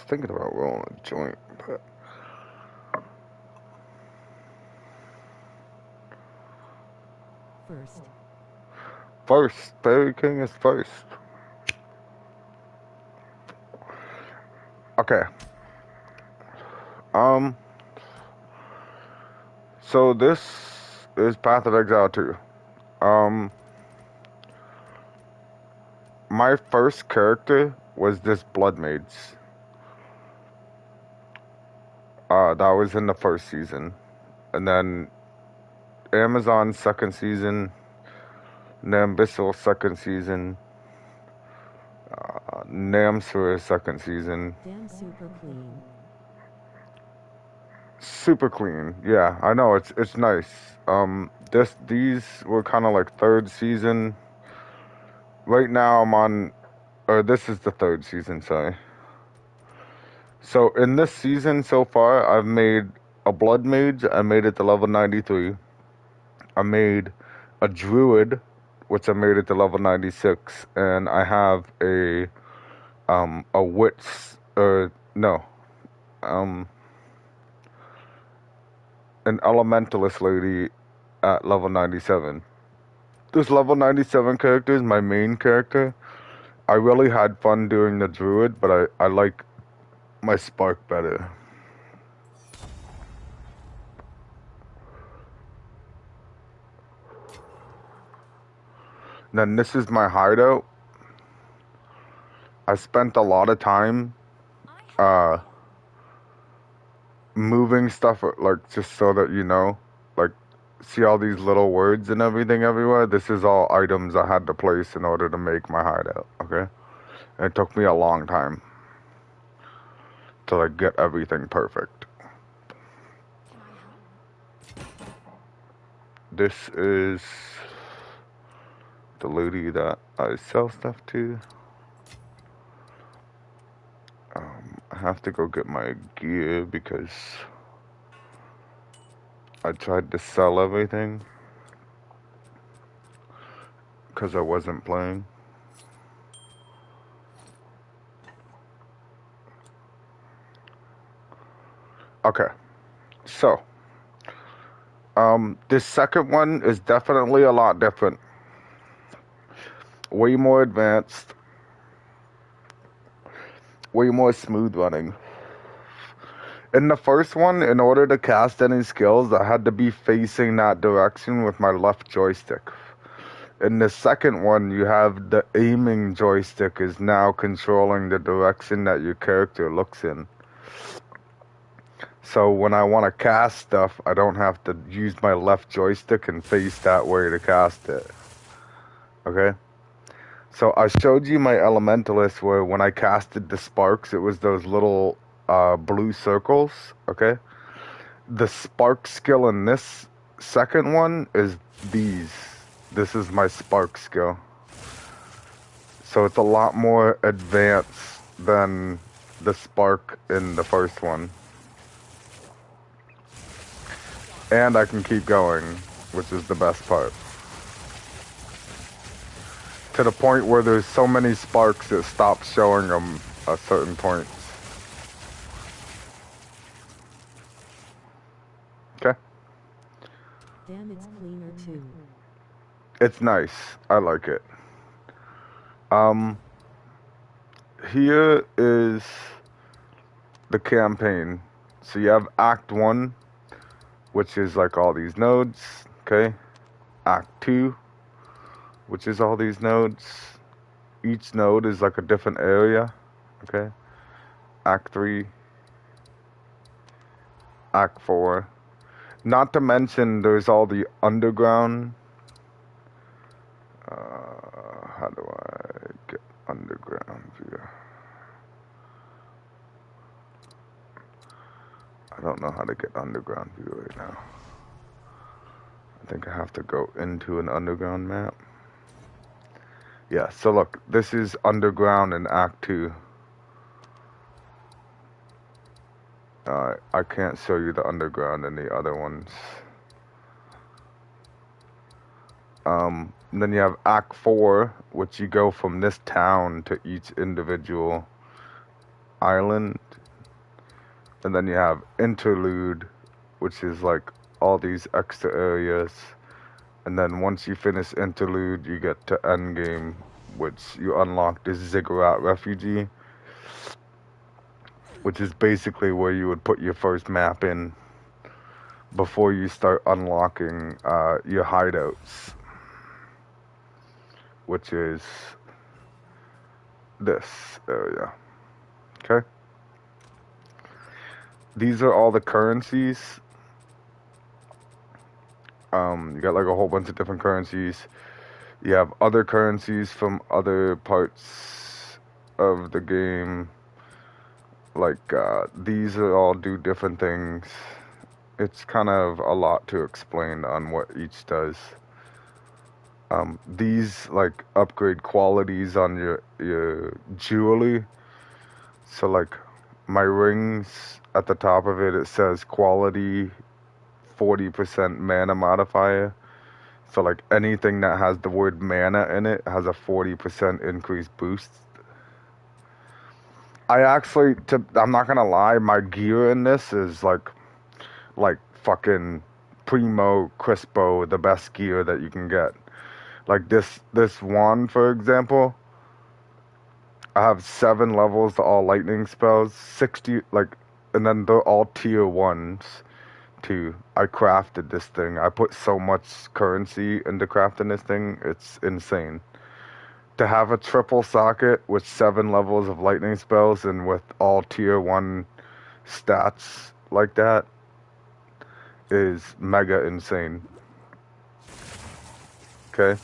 thinking about rolling a joint, but first, Barry King is first. Okay. So this is Path of Exile 2. My first character was this Blood Mage. That was in the first season. And then Amazon second season, Nambyssal second season, Namsur second season. Damn, super clean. Super clean. Yeah, I know, it's nice. These were kind of like third season. Right now I'm on, or this is the third season, sorry. So in this season so far, I've made a Blood Mage. I made it to level 93. I made a Druid, which I made it to level 96, and I have a witch, or no, an elementalist lady at level 97. This level 97 character is my main character. I really had fun doing the Druid, but I like my Spark better. Then this is my hideout. I spent a lot of time moving stuff, like, just so that you know, like, see all these little words and everything everywhere? This is all items I had to place in order to make my hideout, okay? And it took me a long time to, like, get everything perfect. This is the lady that I sell stuff to. I have to go get my gear because I tried to sell everything because I wasn't playing. Okay, so this second one is definitely a lot different. Way more advanced. Way more smooth running. In the first one, in order to cast any skills, I had to be facing that direction with my left joystick. In the second one, you have the aiming joystick is now controlling the direction that your character looks in. So when I want to cast stuff, I don't have to use my left joystick and face that way to cast it. Okay? So I showed you my elementalist where when I casted the sparks, it was those little blue circles, okay? The spark skill in this second one is these. This is my spark skill. So it's a lot more advanced than the spark in the first one. And I can keep going, which is the best part. To the point where there's so many sparks it stops showing them at certain points. Okay. Damn, it's cleaner too. It's nice. I like it. Here is the campaign. So you have Act 1, which is like all these nodes, okay? Act 2, which is all these nodes. Each node is like a different area, okay? Act 3, Act 4. Not to mention there's all the underground. How do I get underground view? I don't know how to get underground view right now. I think I have to go into an underground map. Yeah, so look, this is underground in Act 2. I can't show you the underground in the other ones. Then you have Act 4, which you go from this town to each individual island, and then you have interlude, which is like all these extra areas, and then once you finish interlude, you get to endgame, which you unlock this ziggurat refugee, which is basically where you would put your first map in before you start unlocking your hideouts, which is this area. Okay? These are all the currencies. You got like a whole bunch of different currencies. You have other currencies from other parts of the game. Like, these are all do different things. It's kind of a lot to explain on what each does. These like upgrade qualities on your jewelry. So like my rings at the top of it, it says quality 40% mana modifier. So like anything that has the word mana in it has a 40% increased boost. I'm not gonna lie, my gear in this is like fucking primo crispo, the best gear that you can get. Like this wand, for example, I have 7 levels to all lightning spells, 60 like, and then they're all tier 1s too. I crafted this thing. I put so much currency into crafting this thing, it's insane. To have a triple socket with 7 levels of lightning spells and with all tier 1 stats like that is mega insane. Okay.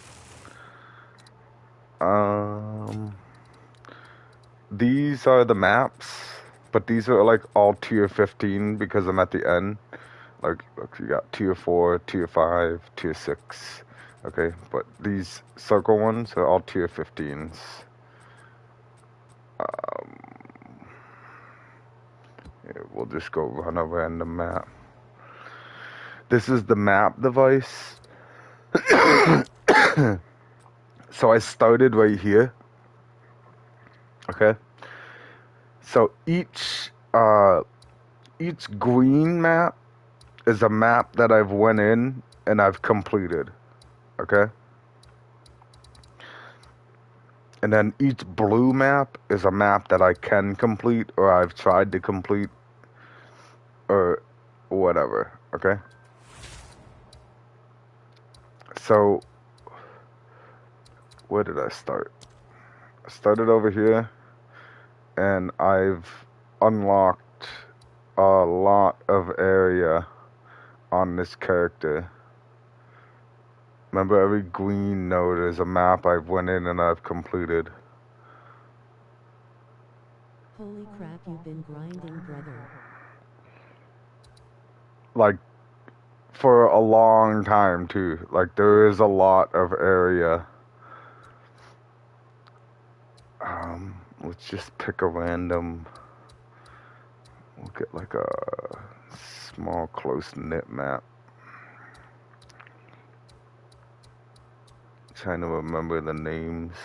These are the maps, but these are like all tier 15 because I'm at the end. Like you got tier 4, tier 5, tier 6. Okay, but these circle ones are all tier 15s. Here, we'll just go run a random map. This is the map device. So I started right here. Okay. So each green map is a map that I've went in and I've completed. Okay. And then each blue map is a map that I can complete or I've tried to complete or whatever. Okay. So where did I start? I started over here and I've unlocked a lot of area on this character. Remember, every green node is a map I've went in and I've completed. Holy crap, you've been grinding, brother. Like, for a long time, too. Like, there is a lot of area. Let's just pick a random... We'll get, like, a small, close-knit map. Trying to remember the names.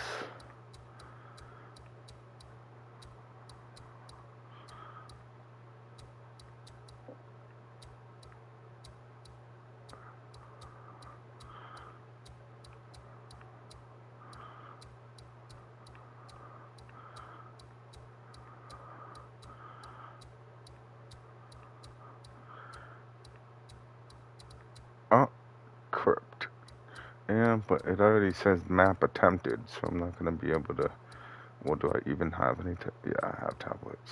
Oh, crypt. Yeah, but it already says map attempted, so I'm not going to be able to... What do I even have? Yeah, I have tablets.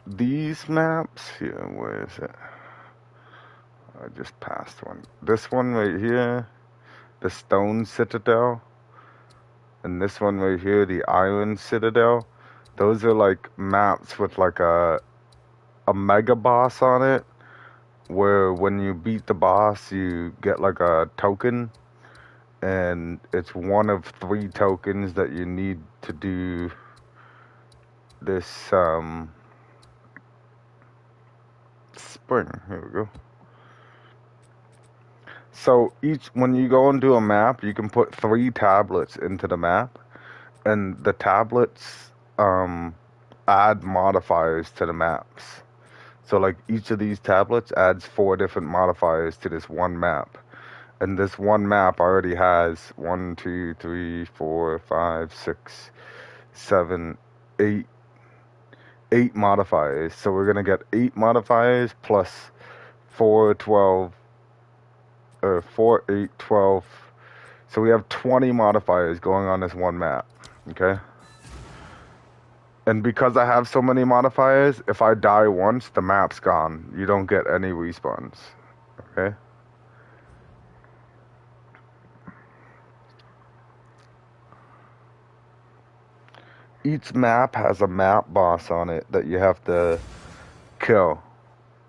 These maps here, where is it? I just passed one. This one right here, the Stone Citadel, and this one right here, the Iron Citadel. Those are like maps with like a mega boss on it, where when you beat the boss, you get like a token, and it's one of 3 tokens that you need to do this spring. Here we go. So when you go into a map, you can put 3 tablets into the map, and the tablets add modifiers to the maps. So like each of these tablets adds 4 different modifiers to this one map. And this one map already has 1, 2, 3, 4, 5, 6, 7, 8, 8 modifiers. So we're gonna get 8 modifiers plus 4, 12, or 4, 8, 12. So we have 20 modifiers going on this one map. Okay? And because I have so many modifiers, if I die once, the map's gone. You don't get any respawns. Okay? Each map has a map boss on it that you have to kill.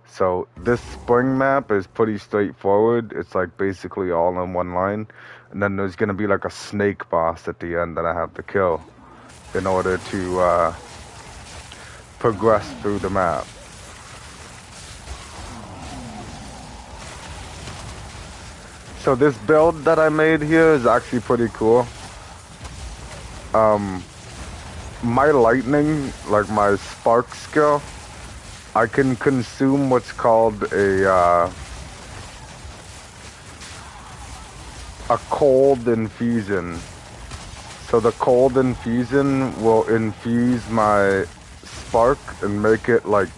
So this spring map is pretty straightforward. It's like basically all in one line. And then there's going to be like a snake boss at the end that I have to kill in order to progress through the map. So this build that I made here is actually pretty cool. My lightning, like my spark skill, I can consume what's called a cold infusion. So the cold infusion will infuse my spark and make it like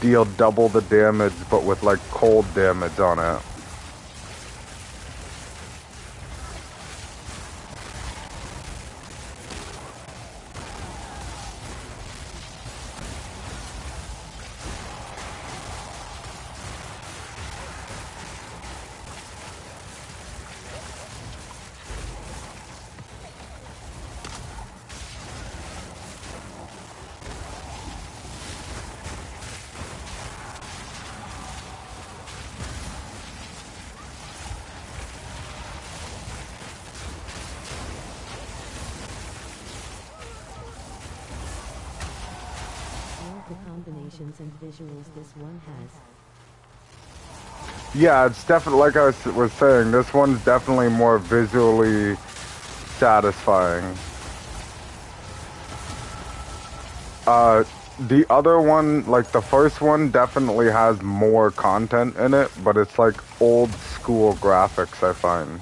deal double the damage, but with like cold damage on it. The combinations and visuals this one has. Yeah, it's definitely, like I was saying, this one's definitely more visually satisfying. The other one, like the first one, definitely has more content in it, but it's like old school graphics, I find.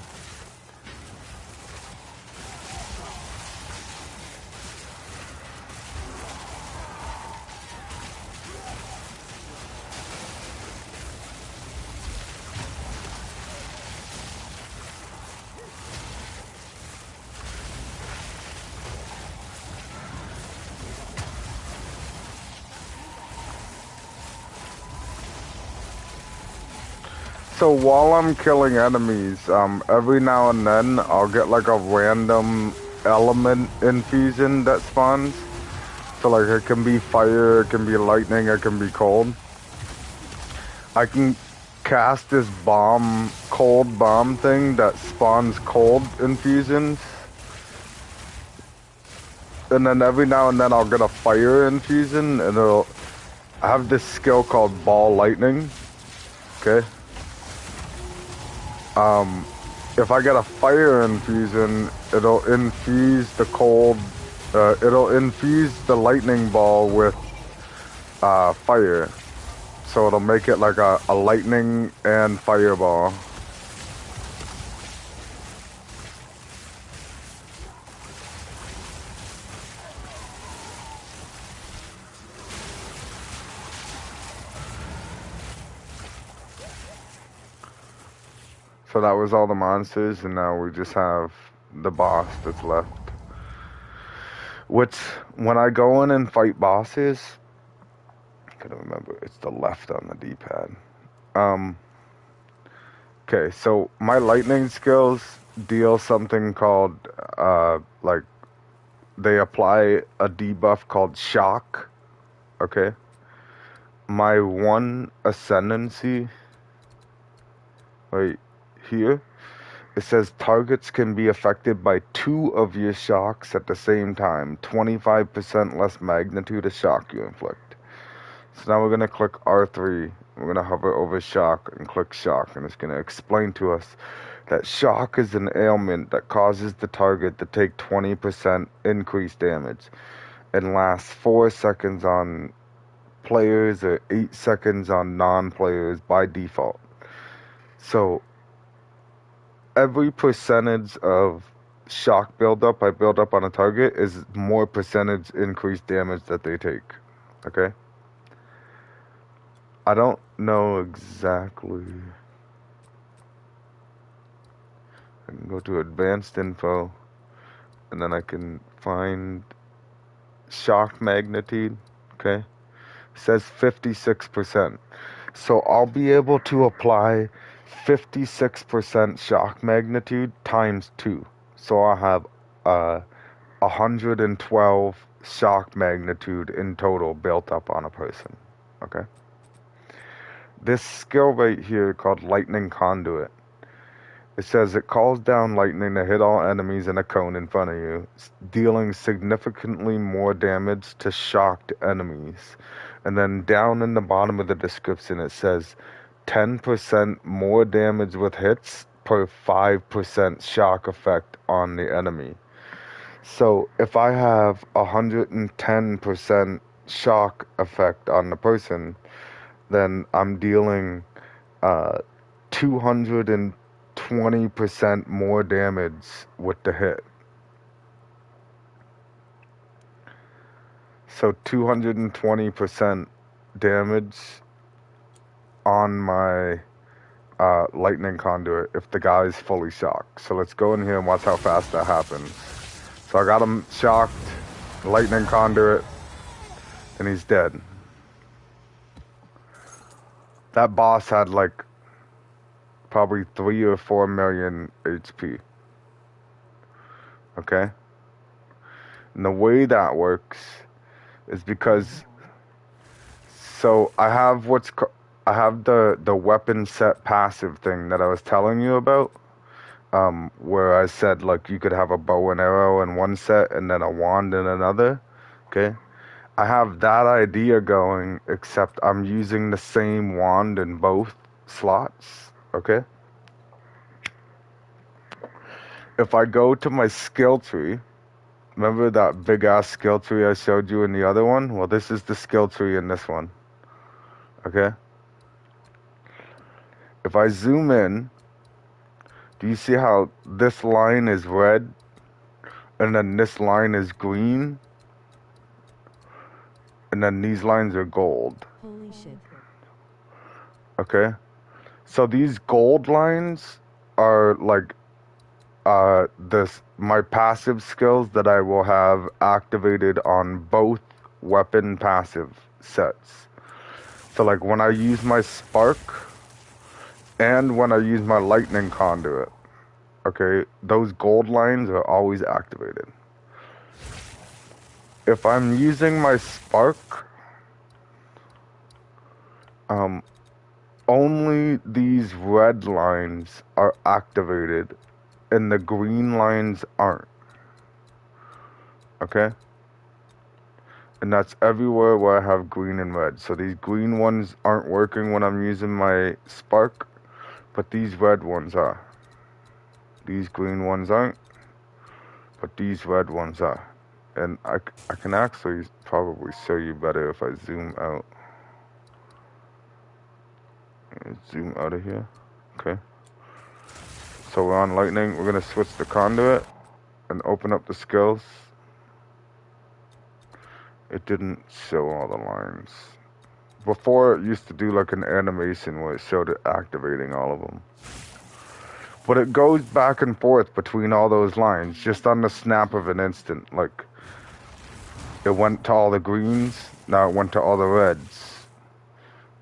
So while I'm killing enemies, every now and then I'll get like a random element infusion that spawns. So like it can be fire, it can be lightning, it can be cold. I can cast this cold bomb thing that spawns cold infusions. And then every now and then I'll get a fire infusion and I have this skill called ball lightning. Okay. If I get a fire infusion, it'll infuse the it'll infuse the lightning ball with fire. So it'll make it like a lightning and fireball. So that was all the monsters, and now we just have the boss that's left. Which, when I go in and fight bosses, I gotta remember, it's the left on the D-pad. Okay, so my lightning skills deal something called, like, they apply a debuff called shock, okay? My one ascendancy, right here, it says targets can be affected by 2 of your shocks at the same time. 25% less magnitude of shock you inflict. So now we're going to click R3 We're going to hover over shock and click shock, and it's going to explain to us that shock is an ailment that causes the target to take 20% increased damage and lasts 4 seconds on players or 8 seconds on non-players by default. So every percentage of shock buildup I build up on a target is more percentage increased damage that they take. Okay? I don't know exactly. I can go to advanced info and then I can find shock magnitude. Okay? It says 56%. So I'll be able to apply 56% shock magnitude times 2. So I'll have 112 shock magnitude in total built up on a person. Okay? This skill right here called Lightning Conduit. It says it calls down lightning to hit all enemies in a cone in front of you, dealing significantly more damage to shocked enemies. And then down in the bottom of the description it says 10% more damage with hits per 5% shock effect on the enemy. So if I have 110% shock effect on the person, then I'm dealing 220% more damage with the hit. So 220% damage on my lightning conduit if the guy is fully shocked. So let's go in here and watch how fast that happens. So I got him shocked, lightning conduit, and he's dead. That boss had like probably 3 or 4 million HP. Okay? And the way that works is because, so I have the weapon set passive thing that I was telling you about, where I said like you could have a bow and arrow in one set and then a wand in another. Okay? I have that idea going, except I'm using the same wand in both slots. Okay? If I go to my skill tree, remember that big ass skill tree I showed you in the other one? Well, this is the skill tree in this one. Okay? If I zoom in, do you see how this line is red and then this line is green? And then these lines are gold. Holy shit. Okay? So these gold lines are like my passive skills that I will have activated on both weapon passive sets. So like when I use my spark and when I use my lightning conduit, okay, those gold lines are always activated. If I'm using my spark, only these red lines are activated and the green lines aren't. Okay? And that's everywhere where I have green and red. So these green ones aren't working when I'm using my spark, but these red ones are. These green ones aren't, but these red ones are. And I can actually probably show you better if I zoom out. Zoom out of here. Okay. So we're on lightning. We're going to switch to conduit and open up the skills. It didn't show all the lines. Before it used to do like an animation where it showed it activating all of them. But it goes back and forth between all those lines just on the snap of an instant. Like it went to all the greens, now it went to all the reds.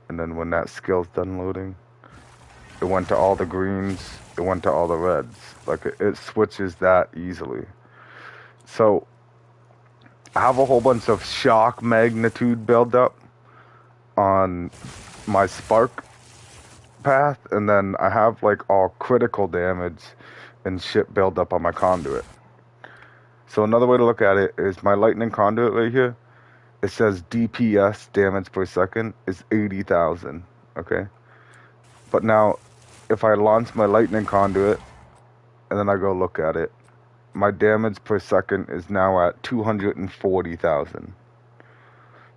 And then when that skill's done loading, it went to all the greens, it went to all the reds. Like it switches that easily. So I have a whole bunch of shock magnitude buildup on my spark path, and then I have like all critical damage and shit build up on my conduit. So another way to look at it is my lightning conduit right here. It says DPS, damage per second, is 80,000. okay? But now, if I launch my lightning conduit, and then I go look at it, my damage per second is now at 240,000.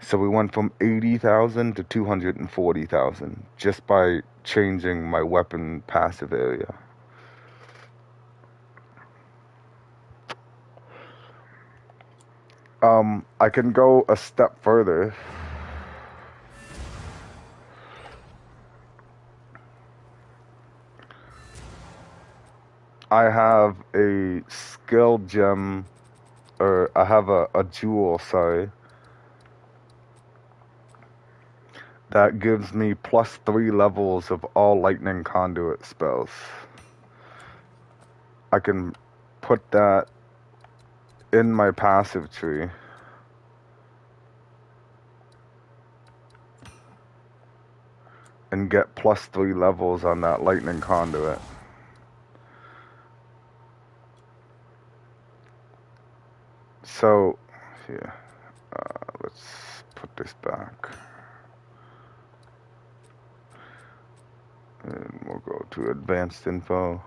So we went from 80,000 to 240,000 just by changing my weapon passive area. I can go a step further. I have a skill gem, or I have a jewel, sorry, that gives me +3 levels of all lightning conduit spells. I can put that in my passive tree. And get +3 levels on that lightning conduit. So, here, let's put this back. And we'll go to advanced info.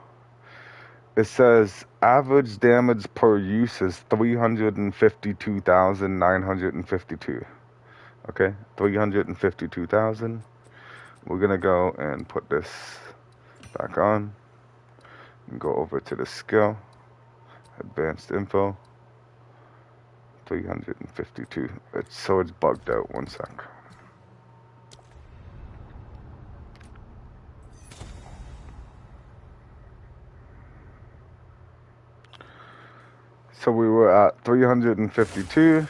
It says average damage per use is 352,952. Okay, 352,000. We're gonna go and put this back on and go over to the skill, advanced info, 352. So it's bugged out. 1 sec. So we were at 352.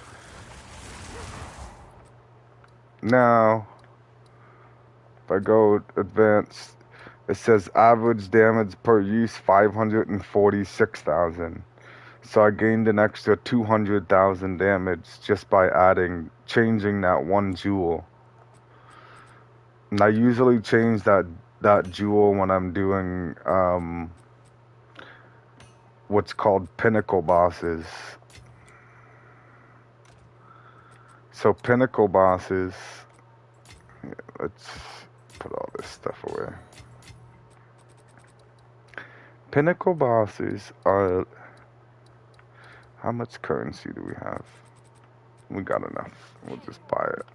Now, if I go advanced, it says average damage per use 546,000. So I gained an extra 200,000 damage just by changing that one jewel. And I usually change that jewel when I'm doing what's called pinnacle bosses. So pinnacle bosses, let's put all this stuff away. Pinnacle bosses are, how much currency do we have? We got enough. We'll just buy it.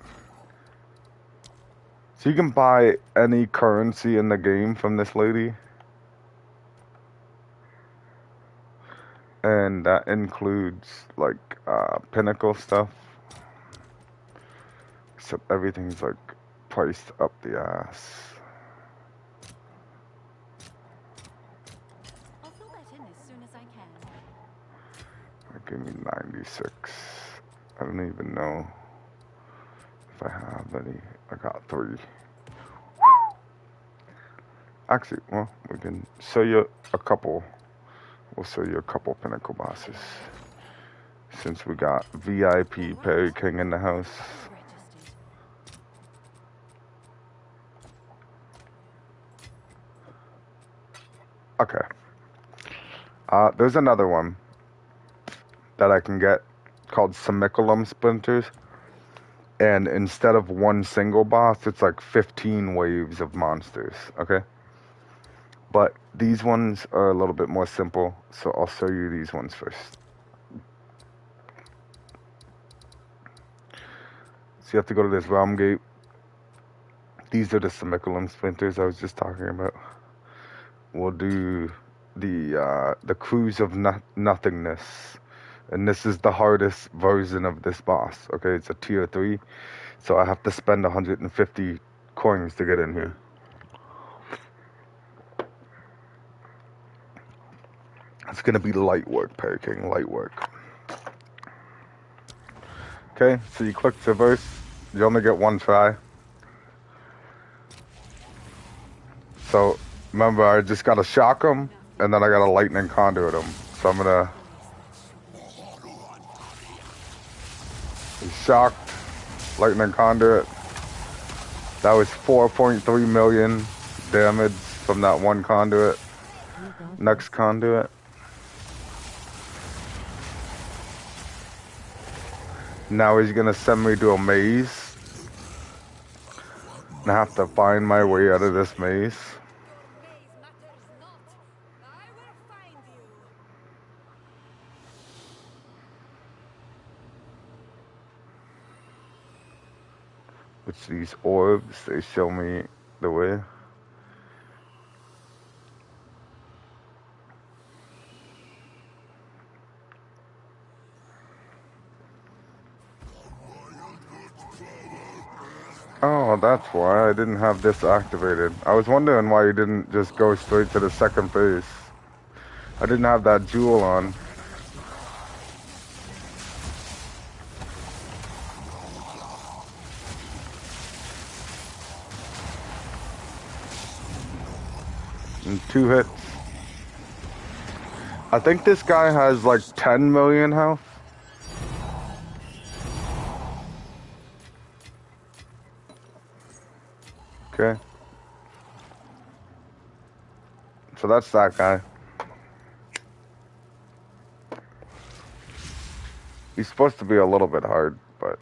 So you can buy any currency in the game from this lady. And that includes like pinnacle stuff. So everything's like priced up the ass. I'll fill that in as soon as I can. Give me 96. I don't even know if I have any. I got 3. Actually, well, we can show you a couple. We'll show you a couple pinnacle bosses. Since we got VIP Perry King in the house. Okay. There's another one that I can get called Semiculum Splinters. And instead of one single boss, it's like 15 waves of monsters, okay? But these ones are a little bit more simple, so I'll show you these ones first. So you have to go to this realm gate. These are the Semiculum Splinters I was just talking about. We'll do the Cruise of Nothingness. And this is the hardest version of this boss, okay? It's a tier 3, so I have to spend 150 coins to get in here. It's gonna be light work, Perry King, light work. Okay, so you click traverse, you only get 1 try. So, remember, I just gotta shock him, and then I gotta lightning conduit him. So I'm gonna... He's shocked, lightning conduit. That was 4.3 million damage from that one conduit. Next conduit. Now he's gonna send me to a maze. I have to find my way out of this maze. Your maze matters not. I will find you. Which these orbs, they show me the way. Oh, that's why I didn't have this activated. I was wondering why you didn't just go straight to the second phase. I didn't have that jewel on. And 2 hits. I think this guy has like 10 million health. Okay. So that's that guy. He's supposed to be a little bit hard, but...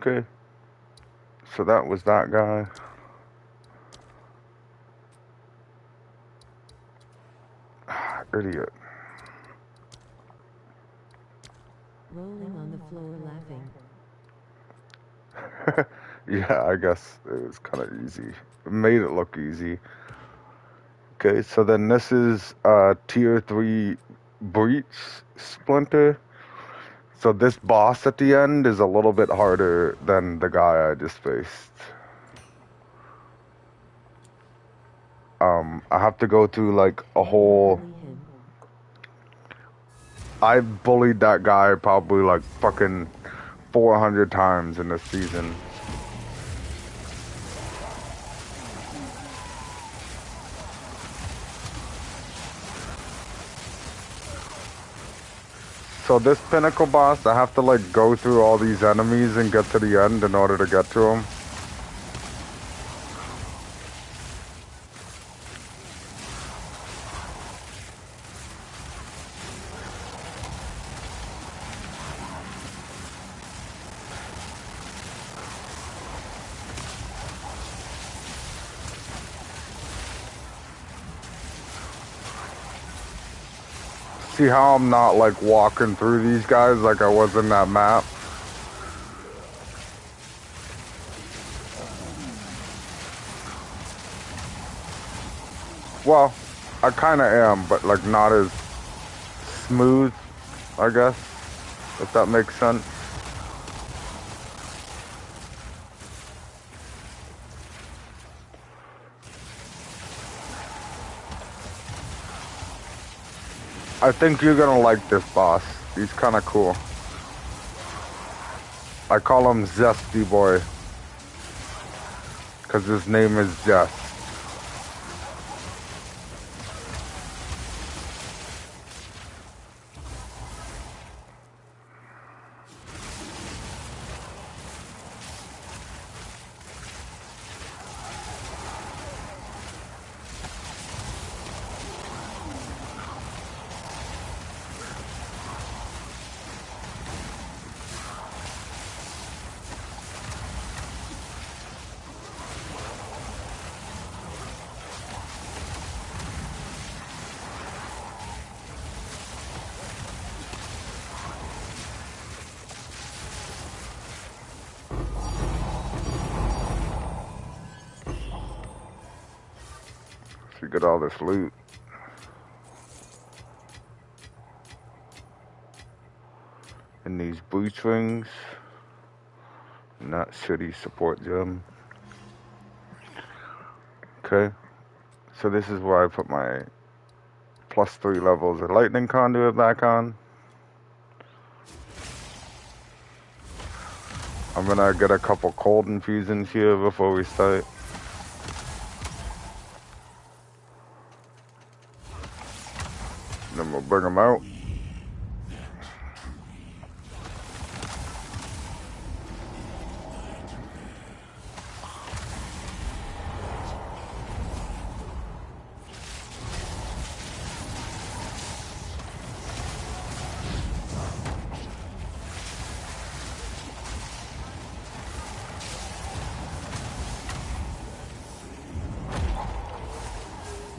Okay. So that was that guy. Idiot. Rolling on the floor laughing. Yeah, I guess it was kind of easy. It made it look easy. Okay, so then this is tier 3 breach splinter. So this boss at the end is a little bit harder than the guy I just faced. I have to go through like a whole... Bully him. I bullied that guy probably like fucking 400 times in this season. So this pinnacle boss, I have to like go through all these enemies and get to the end in order to get to him. See how I'm not like walking through these guys like I was in that map? Well, I kind of am, but like not as smooth, I guess, if that makes sense. I think you're gonna like this boss. He's kind of cool. I call him Zesty Boy because his name is Zest. So you get all this loot. And these breach rings. Not shitty support gem. Okay. So this is where I put my +3 levels of lightning conduit back on. I'm gonna get a couple cold infusions here before we start. Then we'll bring them out.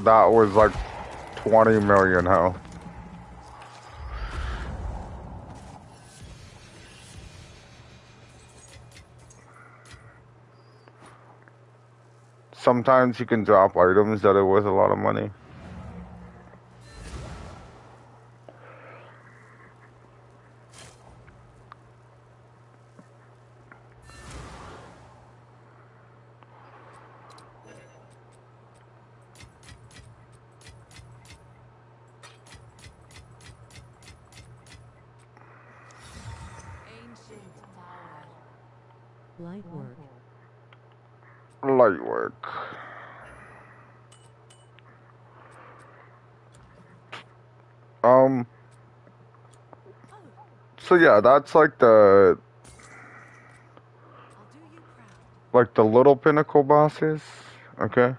that was like 20 million health. Sometimes you can drop items that are worth a lot of money. Ancient tower. Light work. Light work. So yeah, that's like I'll do you proud. the little pinnacle bosses, okay?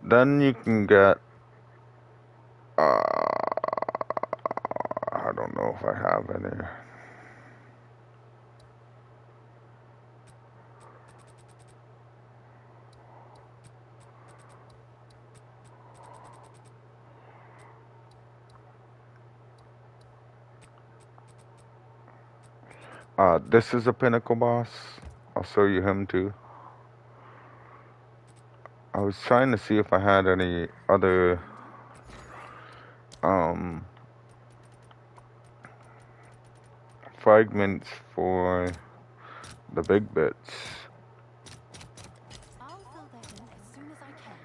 Then you can get, I don't know if I have any. This is a pinnacle boss. I'll show you him too. I was trying to see if I had any other, fragments for the big bits. I'll fill that in as soon as I can.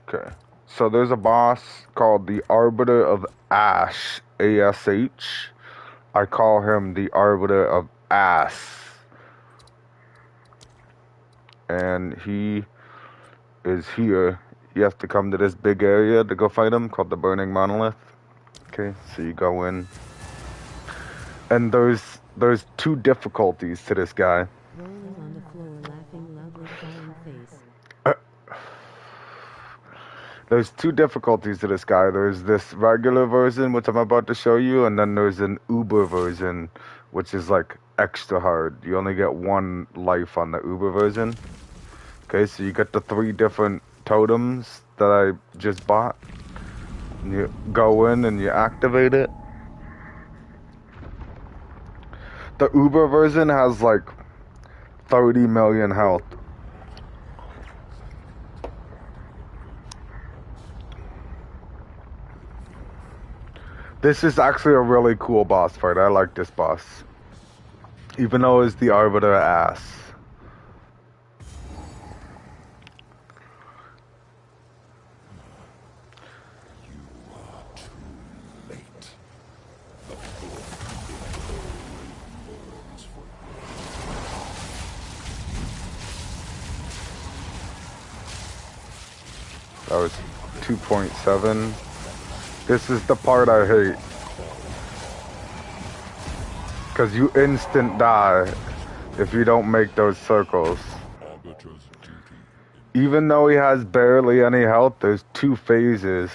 Okay. So there's a boss called the Arbiter of Ash, A-S-H. I call him the Arbiter of Ass. And he is here. You have to come to this big area to go fight him called the Burning Monolith. Okay, so you go in. And there's two difficulties to this guy. Rolling on the floor, laughing loudly, crying face. There's two difficulties to this guy. There's this regular version, which I'm about to show you, and then there's an Uber version, which is like extra hard. You only get one life on the Uber version. Okay, so you get the 3 different totems that I just bought. And you go in and you activate it. The Uber version has like 30 million health. This is actually a really cool boss fight. I like this boss. Even though it's the Arbiter ass. That was 2.7. This is the part I hate. Because you instant die if you don't make those circles. Even though he has barely any health, there's 2 phases.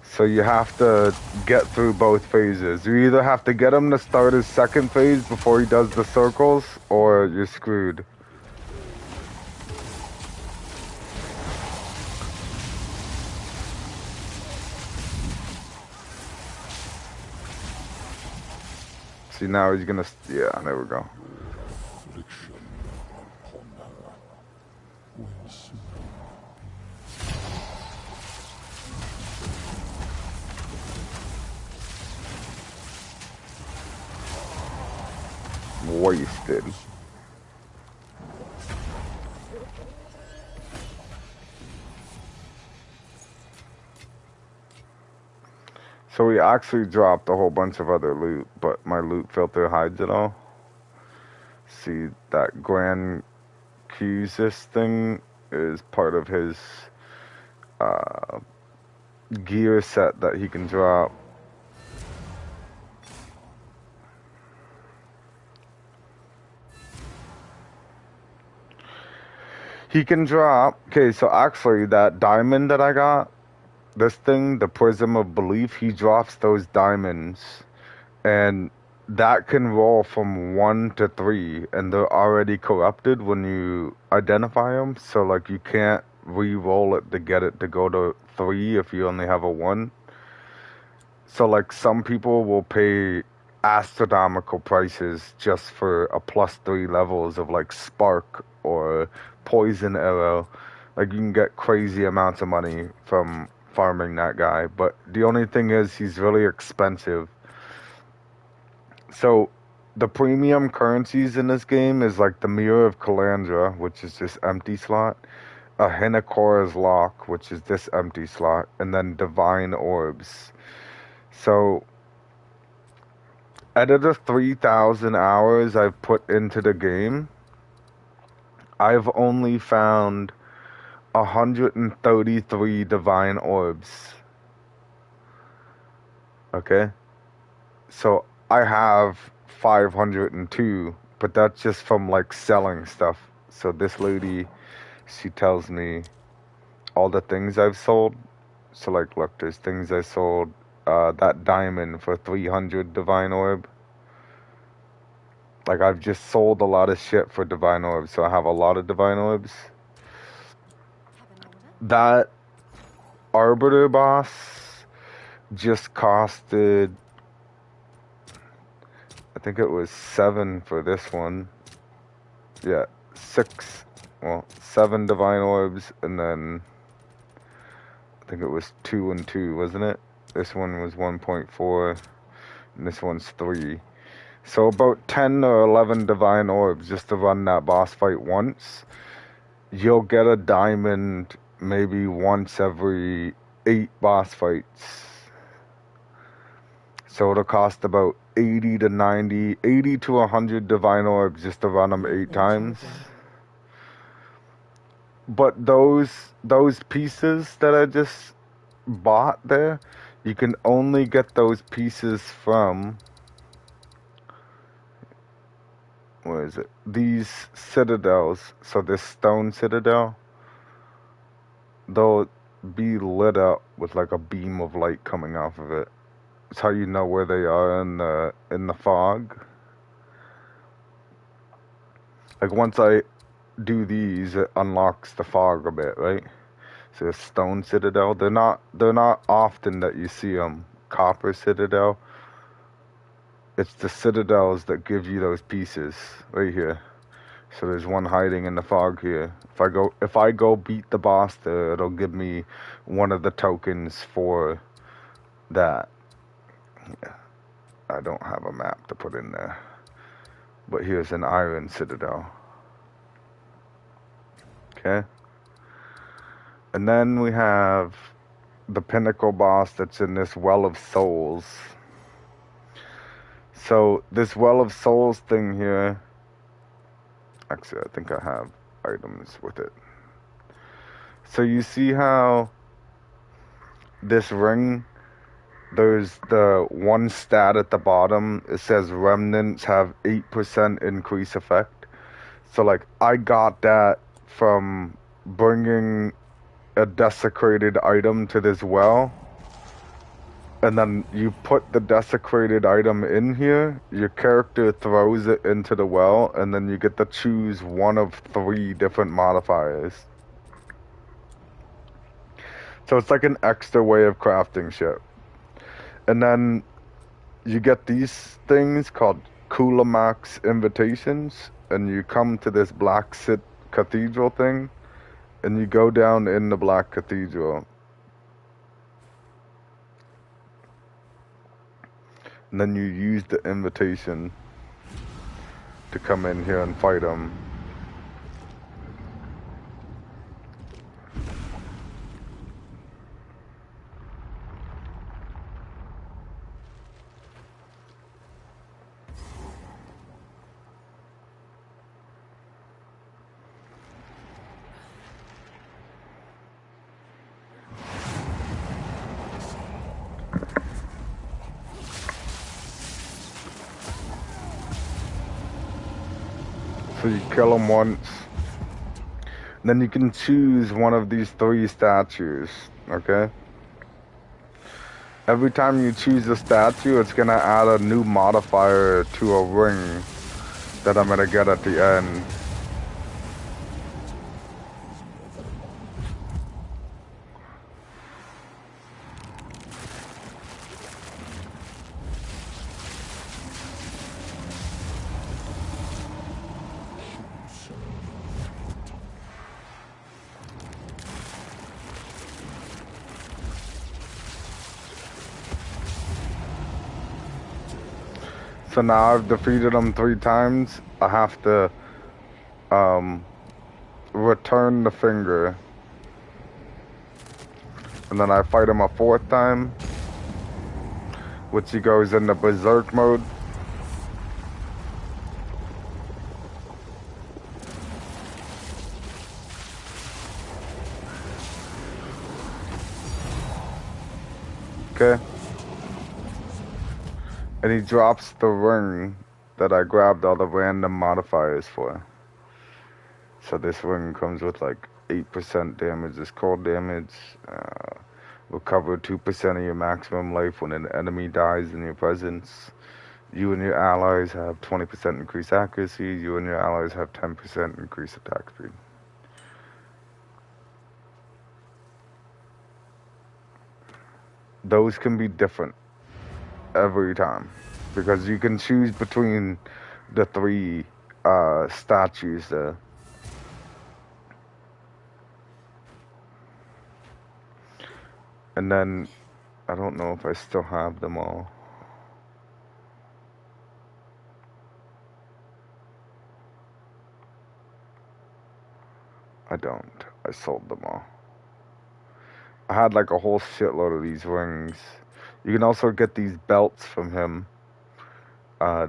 So you have to get through both phases. You either have to get him to start his second phase before he does the circles, or you're screwed. See, now he's gonna, yeah, there we go. Wasted. So we actually dropped a whole bunch of other loot, but my loot filter hides it all. See, that Grand Cusis thing is part of his gear set that he can drop. He can drop, okay, so actually that diamond that I got, this thing, the Prism of Belief, he drops those diamonds, and that can roll from 1 to 3, and they're already corrupted when you identify them. So like you can't re-roll it to get it to go to 3 if you only have a 1. So like some people will pay astronomical prices just for a +3 levels of like Spark or Poison Arrow. Like you can get crazy amounts of money from farming that guy. But the only thing is he's really expensive. So the premium currencies in this game is like the Mirror of Calandra, which is this empty slot, a Hinakora's Lock, which is this empty slot, and then Divine Orbs. So out of the 3,000 hours I've put into the game, I've only found 133 Divine Orbs. Okay? So I have 502, but that's just from like selling stuff. So this lady, she tells me all the things I've sold. So like, look, there's things I sold. That diamond for 300 Divine Orb. Like I've just sold a lot of shit for Divine Orbs, so I have a lot of Divine Orbs. Have an order? That Arbiter boss just costed, I think it was 7 for this one. Yeah, 6. Well, 7 Divine Orbs, and then I think it was 2 and 2, wasn't it? This one was 1.4, and this one's 3. So about 10 or 11 Divine Orbs just to run that boss fight once. You'll get a diamond maybe once every 8 boss fights. So it'll cost about 80 to 90, 80 to 100 Divine Orbs just to run them 8 times. But those pieces that I just bought there, you can only get those pieces from, where is it? These citadels. So this stone citadel, they'll be lit up with like a beam of light coming off of it. It's how you know where they are in the fog. Like once I do these, it unlocks the fog a bit, right? So a stone citadel, they're not often that you see them. Copper citadel. It's the citadels that give you those pieces right here. So there's one hiding in the fog here. If I go beat the boss there, it'll give me one of the tokens for that. Yeah. I don't have a map to put in there. But here's an iron citadel. Okay. And then we have the pinnacle boss that's in this Well of Souls. So this Well of Souls thing here, actually I think I have items with it. So you see how this ring, there's the one stat at the bottom, it says remnants have 8% increase effect. So like I got that from bringing a desecrated item to this well, and then you put the desecrated item in here, your character throws it into the well, and then you get to choose one of 3 different modifiers. So it's like an extra way of crafting shit. And then you get these things called Kulamax invitations, and you come to this Black Cathedral thing, and you go down in the Black Cathedral. And then you use the invitation to come in here and fight them. So you kill them once. Then you can choose one of these 3 statues, okay? Every time you choose a statue, it's gonna add a new modifier to a ring that I'm gonna get at the end. So now I've defeated him 3 times. I have to return the finger. And then I fight him a 4th time, which he goes into berserk mode. Okay. And he drops the ring that I grabbed all the random modifiers for. So this ring comes with like 8% damage, this cold damage, recover 2% of your maximum life when an enemy dies in your presence. You and your allies have 20% increased accuracy, you and your allies have 10% increased attack speed. Those can be different every time, because you can choose between the 3 statues there. And then, I don't know if I still have them all. I don't. I sold them all. I had like a whole shitload of these rings. You can also get these belts from him.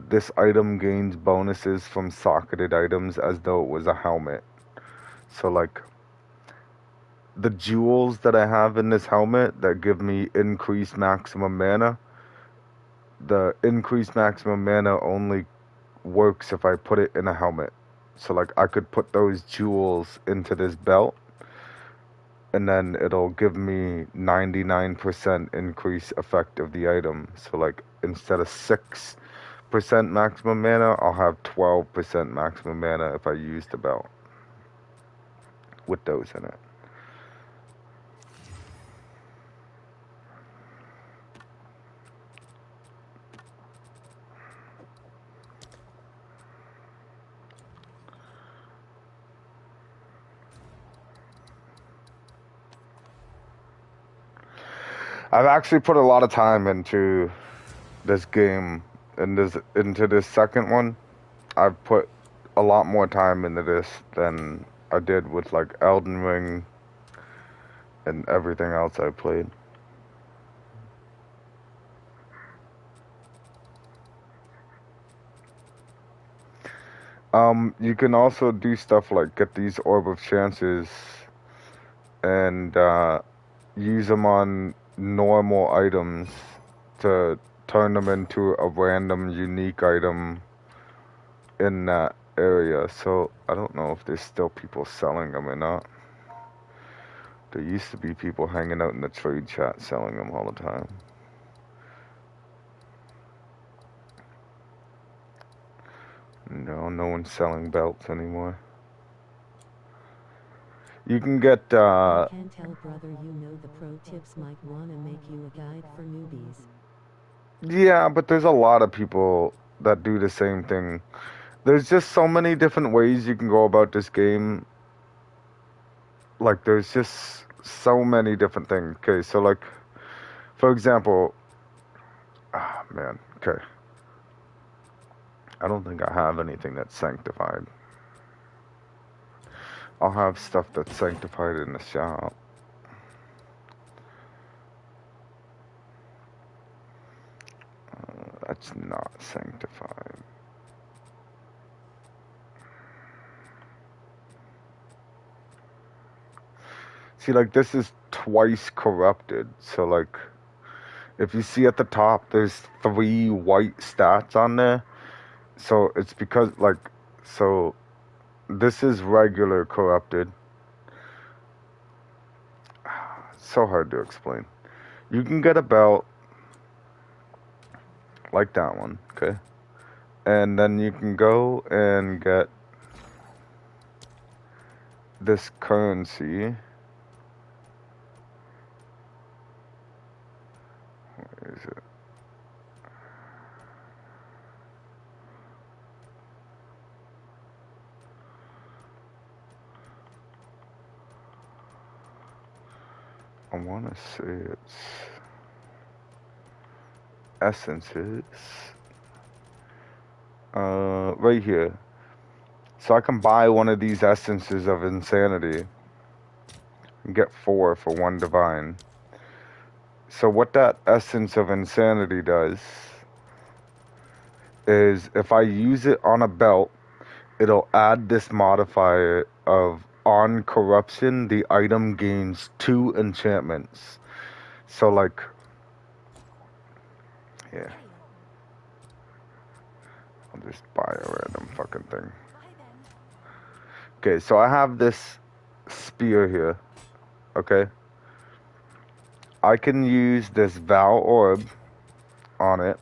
This item gains bonuses from socketed items as though it was a helmet. So like, the jewels that I have in this helmet that give me increased maximum mana, the increased maximum mana only works if I put it in a helmet. So like, I could put those jewels into this belt, and then it'll give me 99% increase effect of the item. So like, instead of 6% maximum mana, I'll have 12% maximum mana if I use the belt with those in it. I've actually put a lot of time into this game, and into this second one. I've put a lot more time into this than I did with like Elden Ring and everything else I played. You can also do stuff like get these Orb of Chances and use them on normal items to turn them into a random unique item in that area. So I don't know if there's still people selling them or not. There used to be people hanging out in the trade chat selling them all the time. No, no one's selling belts anymore. You can get, I can tell, brother, you know the pro tips might wanna make you a guide for newbies. yeah, but there's a lot of people that do the same thing. There's just so many different ways you can go about this game. Like, there's just so many different things. Okay, so like, for example, man, okay. I don't think I have anything that's sanctified. I'll have stuff that's sanctified in the shop. That's not sanctified. See, like, this is twice corrupted. So, like, if you see at the top, there's 3 white stats on there. So, it's because, like, so, this is regular corrupted. So hard to explain. You can get a belt like that one, okay? And then you can go and get this currency. Where is it? I want to say it's essences. Right here. So I can buy one of these essences of insanity and get 4 for 1 divine. So what that essence of insanity does is if I use it on a belt, it'll add this modifier of on corruption, the item gains 2 enchantments. So like, yeah, I'll just buy a random fucking thing. Bye then. Okay, so I have this spear here, okay? I can use this Vow Orb on it,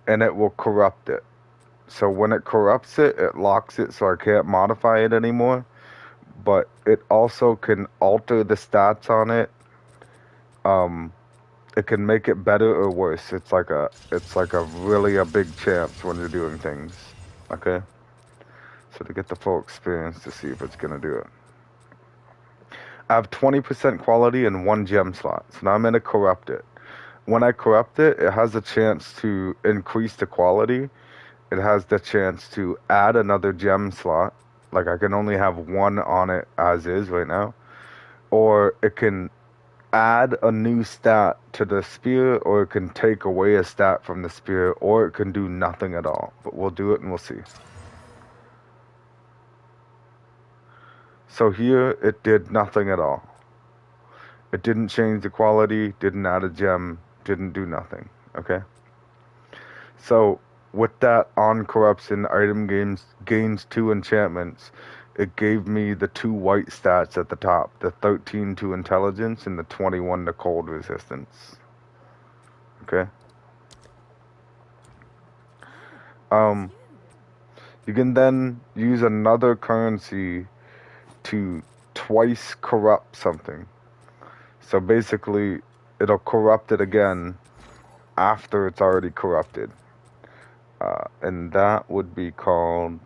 and it will corrupt it. So when it corrupts it, it locks it so I can't modify it anymore. But it also can alter the stats on it. It can make it better or worse. It's like a really a big chance when you're doing things. Okay? So to get the full experience to see if it's gonna do it. I have 20% quality and 1 gem slot. So now I'm gonna corrupt it. When I corrupt it, it has a chance to increase the quality. It has the chance to add another gem slot. Like I can only have 1 on it as is right now. Or it can add a new stat to the spear, or it can take away a stat from the spear, or it can do nothing at all. But we'll do it and we'll see. So here it did nothing at all. It didn't change the quality, didn't add a gem, didn't do nothing. Okay? So with that on corruption, item gains 2 enchantments. It gave me the 2 white stats at the top, the 13 to intelligence and the 21 to cold resistance. Okay? You can then use another currency to twice corrupt something. So basically, it'll corrupt it again after it's already corrupted. And that would be called...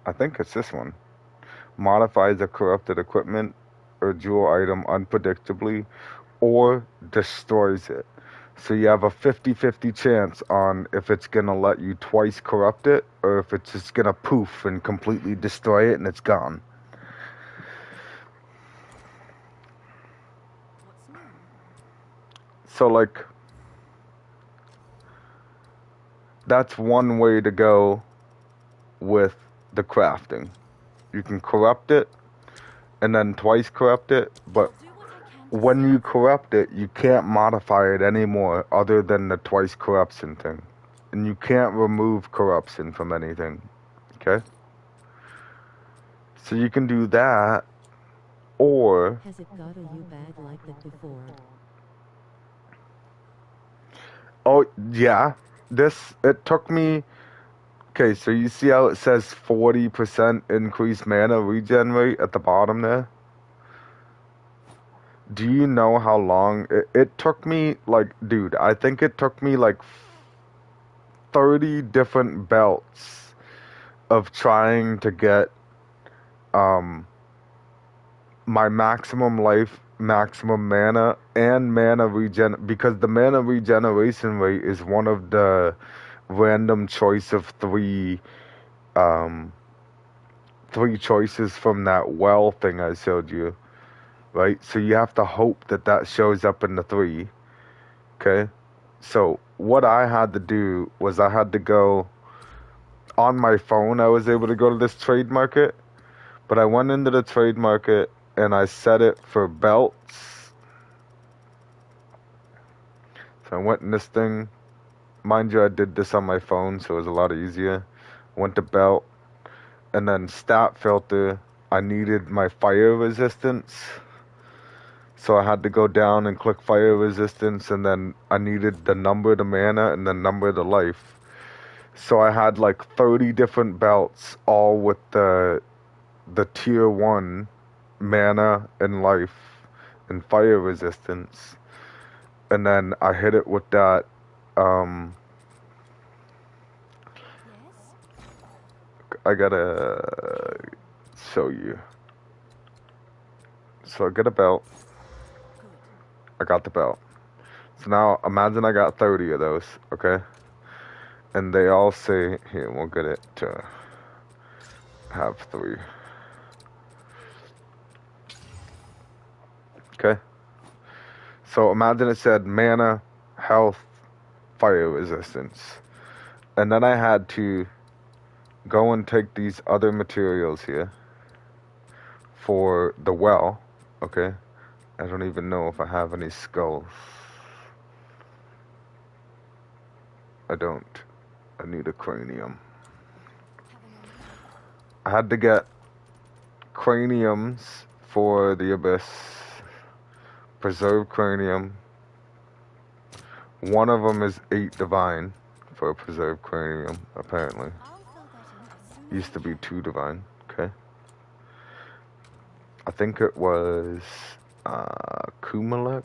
I think it's this one. Modifies a corrupted equipment or jewel item unpredictably or destroys it. So you have a 50-50 chance on if it's going to let you twice corrupt it or if it's just going to poof and completely destroy it and it's gone. What's new? So like, that's one way to go with the crafting. You can corrupt it and then twice corrupt it, but I'll do what I can to when you save corrupt it, you can't modify it anymore other than the twice corruption thing. And you can't remove corruption from anything. Okay? So you can do that, or... Has it got a you bad like that before? Oh, yeah. It took me... Okay, so you see how it says 40% increased mana regen rate at the bottom there? Do you know how long it took me? Like, dude, I think it took me like 30 different belts of trying to get my maximum life, maximum mana, and mana regen, because the mana regeneration rate is one of the random choice of 3 choices from that well thing I showed you, right? So you have to hope that that shows up in the 3. Okay? So what I had to do was I had to go on my phone. I was able to go to this trade market, but I went into the trade market and I set it for belts. So I went in this thing. Mind you, I did this on my phone, so it was a lot easier. went to belt, and then stat filter, I needed my fire resistance. So I had to go down and click fire resistance, and then I needed the number to mana and the number to life. So I had like 30 different belts, all with the tier 1 mana and life and fire resistance. And then I hit it with that, Yes? I gotta show you. So I get a belt. Good. I got the belt. So now imagine I got 30 of those, okay? And they all say, here, we'll get it to have 3. Okay? So imagine it said mana, health, fire resistance. And then I had to go and take these other materials here for the well, okay? I don't even know if I have any skulls. I don't. I need a cranium. Having a moment. I had to get craniums for the abyss. Preserve cranium. One of them is 8 divine for a preserved cranium, apparently. I'll fill that in as soon as Used to I be can. 2 divine, okay. I think it was Kumalek.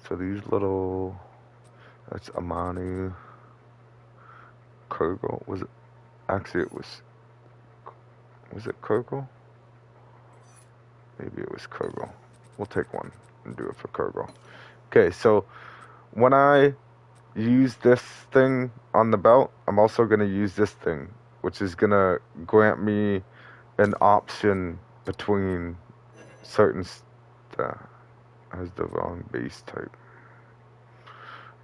So these little, that's Amani, Kurgle. Was it, actually it was it Kurgle? Maybe it was Kurgle. We'll take one and do it for Kurgle. Okay, so when I use this thing on the belt, I'm also going to use this thing, which is going to grant me an option between certain has the wrong base type.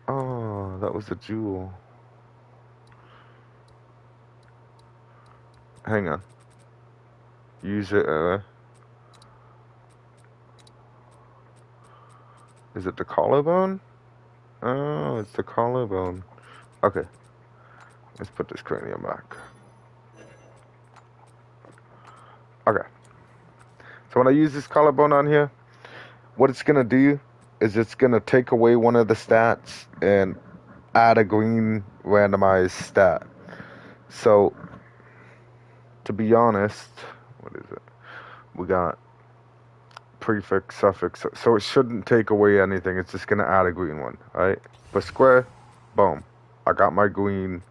Oh, that was a jewel. Hang on. Use it. Is it the collarbone? Oh, it's the collarbone. Okay. Let's put this cranium back. Okay. So when I use this collarbone on here, what it's going to do is it's going to take away one of the stats and add a green randomized stat. So, to be honest, what is it? We got prefix, suffix. So it shouldn't take away anything. It's just going to add a green one, right? But square, boom. I got my green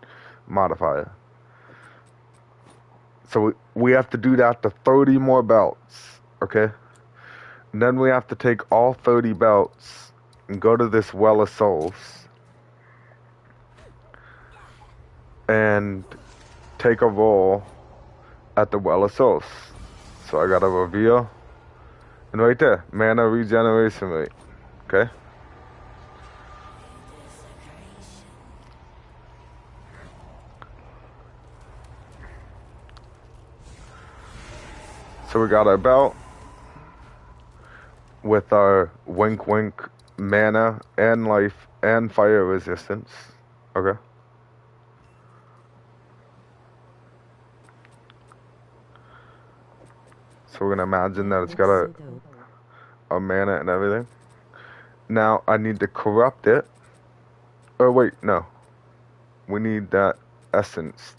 modifier. So we have to do that to 30 more belts, okay? And then we have to take all 30 belts and go to this Well of Souls and take a roll at the Well of Souls. So I got a reveal, and right there, mana regeneration rate, okay? So we got our belt with our wink wink mana and life and fire resistance, okay? So we're gonna imagine that it's got a mana and everything. Now I need to corrupt it. Oh wait, no. We need that essence.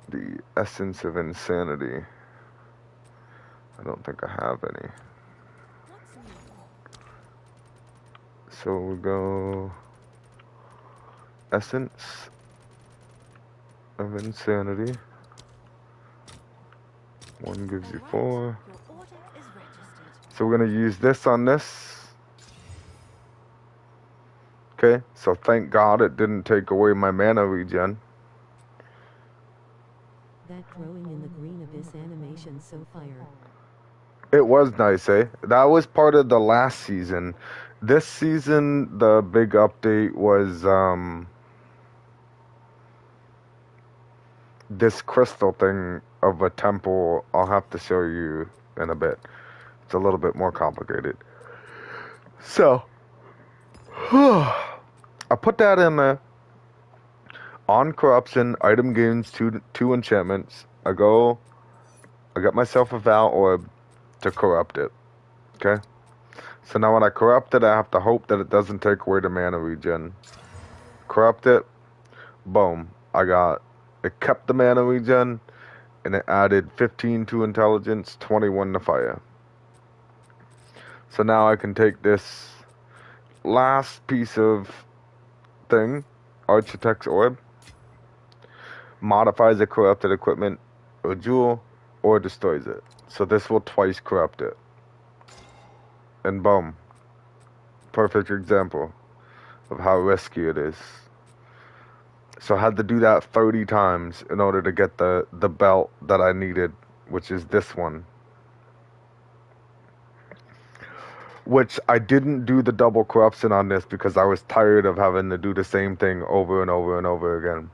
The essence of insanity. I don't think I have any. What's new? So we go essence of insanity. 1 gives you 4. Your order is registered. So we're gonna use this on this. Okay, so thank God it didn't take away my mana regen. That growing in the green abyss animation so fire. It was nice, eh? That was part of the last season. This season, the big update was this crystal thing of a temple. I'll have to show you in a bit. It's a little bit more complicated. So, I put that in there. On corruption, item gains two enchantments. I get myself a Val Orb to corrupt it. Okay? So now when I corrupt it, I have to hope that it doesn't take away the mana regen. Corrupt it, boom. It kept the mana regen, and it added 15 to intelligence, 21 to fire. So now I can take this last piece of thing, Architect's Orb, modifies a corrupted equipment or jewel, or destroys it. So this will twice corrupt it. And boom. Perfect example of how risky it is. So I had to do that 30 times in order to get the belt that I needed, which is this one. Which I didn't do the double corruption on this because I was tired of having to do the same thing over and over and over again.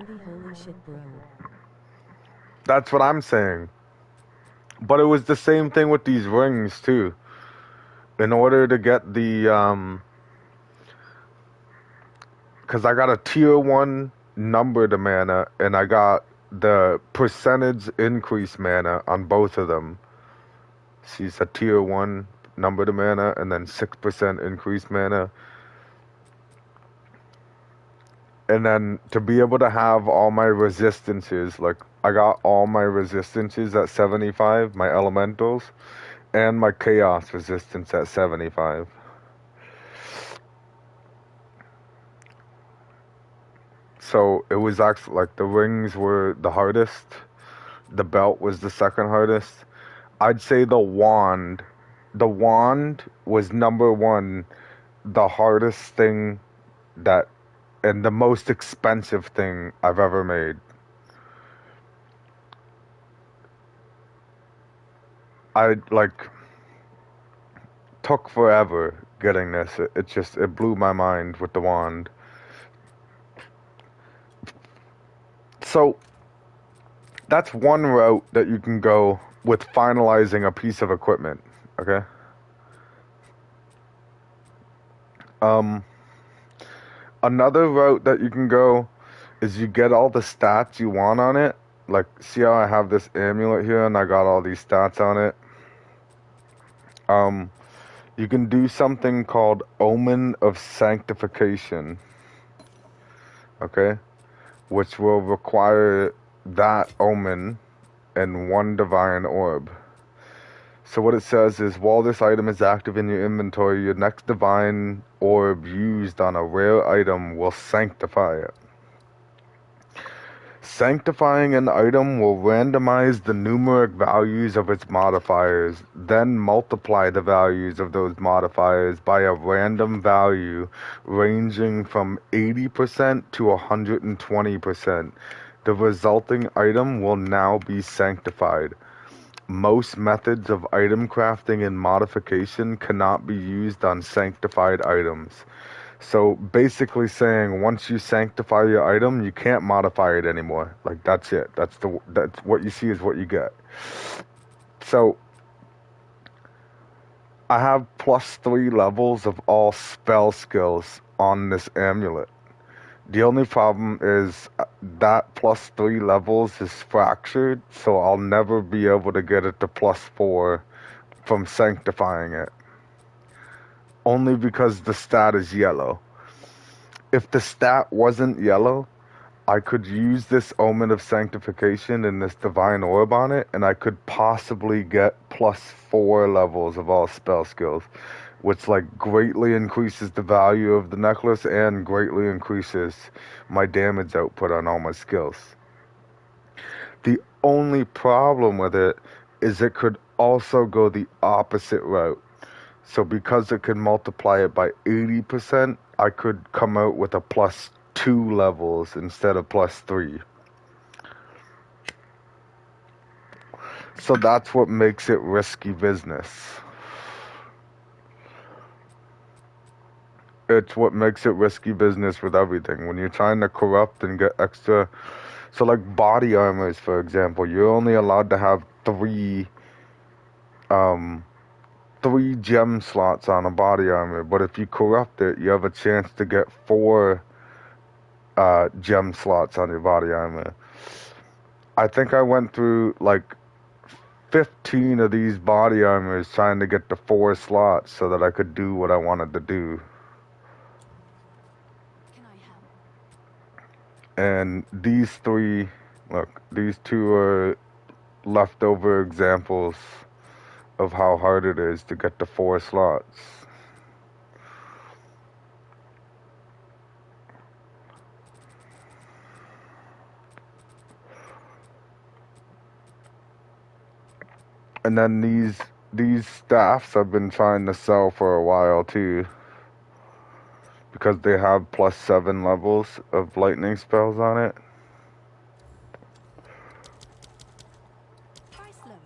Holy shit, bro. That's what I'm saying. But it was the same thing with these rings too. In order to get the because I got a tier 1 number to mana, and I got the percentage increase mana on both of them. See, it's a tier 1 number to mana, and then 6% increase mana. And then to be able to have all my resistances, like I got all my resistances at 75, my elementals, and my chaos resistance at 75. So it was actually like the rings were the hardest. The belt was the second hardest. I'd say the wand was number 1, the hardest thing that, and the most expensive thing I've ever made. I took forever getting this. It blew my mind with the wand. So that's one route that you can go with finalizing a piece of equipment, okay? Another route that you can go is you get all the stats you want on it. Like, see how I have this amulet here and I got all these stats on it? You can do something called Omen of Sanctification, okay? Which will require that omen and 1 divine orb. So what it says is, while this item is active in your inventory, your next divine orb used on a rare item will sanctify it. Sanctifying an item will randomize the numeric values of its modifiers, then multiply the values of those modifiers by a random value ranging from 80% to 120%. The resulting item will now be sanctified. Most methods of item crafting and modification cannot be used on sanctified items. So basically saying, once you sanctify your item, you can't modify it anymore. Like, that's it. That's what you see is what you get. So I have +3 levels of all spell skills on this amulet. The only problem is that +3 levels is fractured, so I'll never be able to get it to +4 from sanctifying it. Only because the stat is yellow. If the stat wasn't yellow, I could use this Omen of Sanctification and this Divine Orb on it, and I could possibly get +4 levels of all spell skills, which greatly increases the value of the necklace and greatly increases my damage output on all my skills. The only problem with it is it could also go the opposite route. So because it could multiply it by 80%, I could come out with a +2 levels instead of +3. So that's what makes it risky business. It's what makes it risky business with everything. When you're trying to corrupt and get extra... So body armors, for example, you're only allowed to have three gem slots on a body armor, but if you corrupt it, you have a chance to get 4 gem slots on your body armor. I think I went through like 15 of these body armors trying to get the 4 slots so that I could do what I wanted to do. Can I help? And these 3, look, these 2 are leftover examples of how hard it is to get the 4 slots. And then these staffs I've been trying to sell for a while too, because they have +7 levels of lightning spells on it. Try slowing.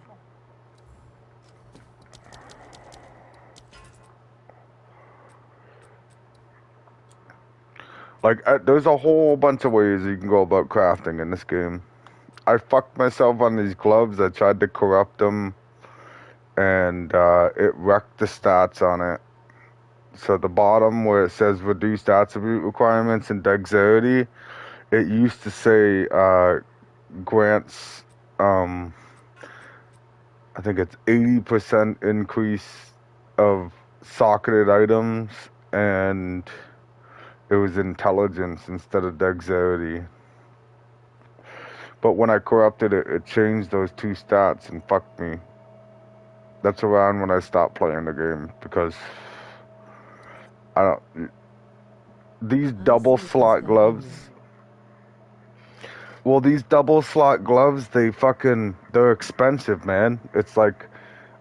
Like, there's a whole bunch of ways you can go about crafting in this game. I fucked myself on these gloves. I tried to corrupt them, and it wrecked the stats on it. So the bottom where it says reduced attribute requirements and dexterity, it used to say grants, I think it's 80% increase of socketed items, and it was intelligence instead of dexterity. But when I corrupted it, it changed those 2 stats and fucked me. That's around when I stopped playing the game, because I don't... These double slot gloves... Well, these double slot gloves, they're expensive, man. It's like,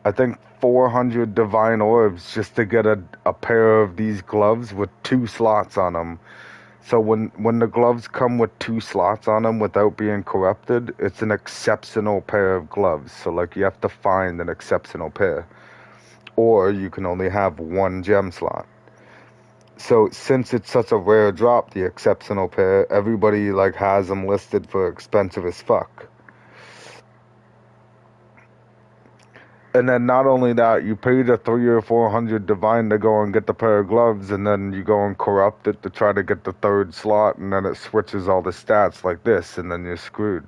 I think 400 divine orbs just to get a pair of these gloves with 2 slots on them. So when the gloves come with 2 slots on them without being corrupted, it's an exceptional pair of gloves. So like, you have to find an exceptional pair, or you can only have 1 gem slot. So since it's such a rare drop, the exceptional pair, everybody like has them listed for expensive as fuck. And then not only that, you pay the 300 or 400 divine to go and get the pair of gloves, and then you go and corrupt it to try to get the 3rd slot, and then it switches all the stats like this, and then you're screwed.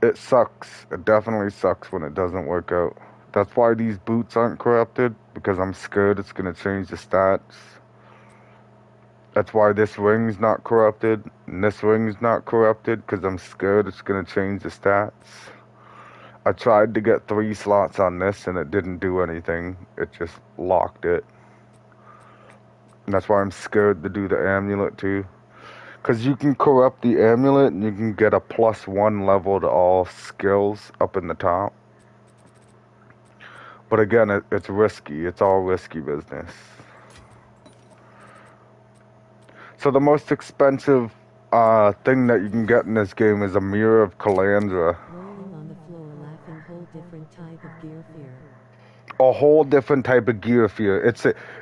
It sucks. It definitely sucks when it doesn't work out. That's why these boots aren't corrupted, because I'm scared it's going to change the stats. That's why this ring's not corrupted, and this ring's not corrupted, because I'm scared it's going to change the stats. I tried to get 3 slots on this, and it didn't do anything. It just locked it. And that's why I'm scared to do the amulet, too. Because you can corrupt the amulet, and you can get a +1 level to all skills up in the top. But again, it's risky. It's all risky business. So the most expensive thing that you can get in this game is a Mirror of Calandra. Rolling on the floor laughing, whole different type of gear fear. A whole different type of gear fear.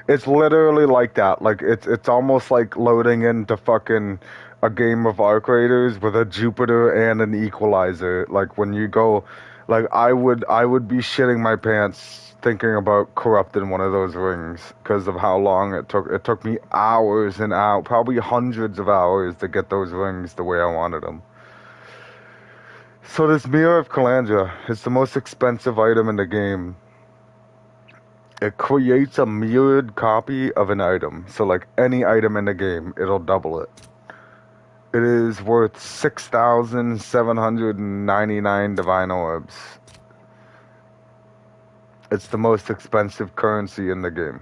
It's literally like that. Like, it's almost like loading into fucking a game of Arc Raiders with a Jupiter and an Equalizer. Like, when you go... Like, I would be shitting my pants thinking about corrupting one of those rings because of how long it took. It took me hours and hours, probably hundreds of hours to get those rings the way I wanted them. So this Mirror of Calandra is the most expensive item in the game. It creates a mirrored copy of an item. So like any item in the game, it'll double it. It is worth 6,799 divine orbs. It's the most expensive currency in the game.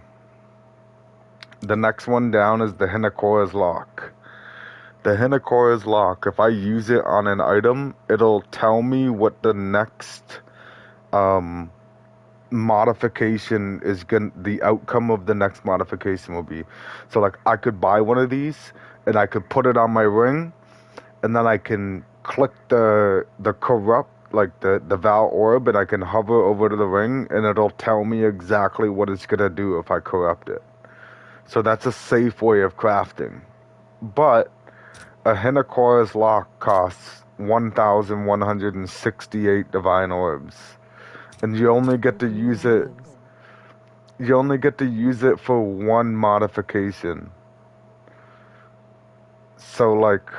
The next one down is the Hinakora's Lock. The Hinakora's Lock, if I use it on an item, it'll tell me what the next modification is the outcome of the next modification will be. So like, I could buy one of these and I could put it on my ring, and then I can click the corrupt, like the Val orb, and I can hover over to the ring, and it'll tell me exactly what it's gonna do if I corrupt it. So that's a safe way of crafting. But A Hinokora's Lock costs 1,168 divine orbs. And you only get to use it. You only get to use it for one modification. So, like,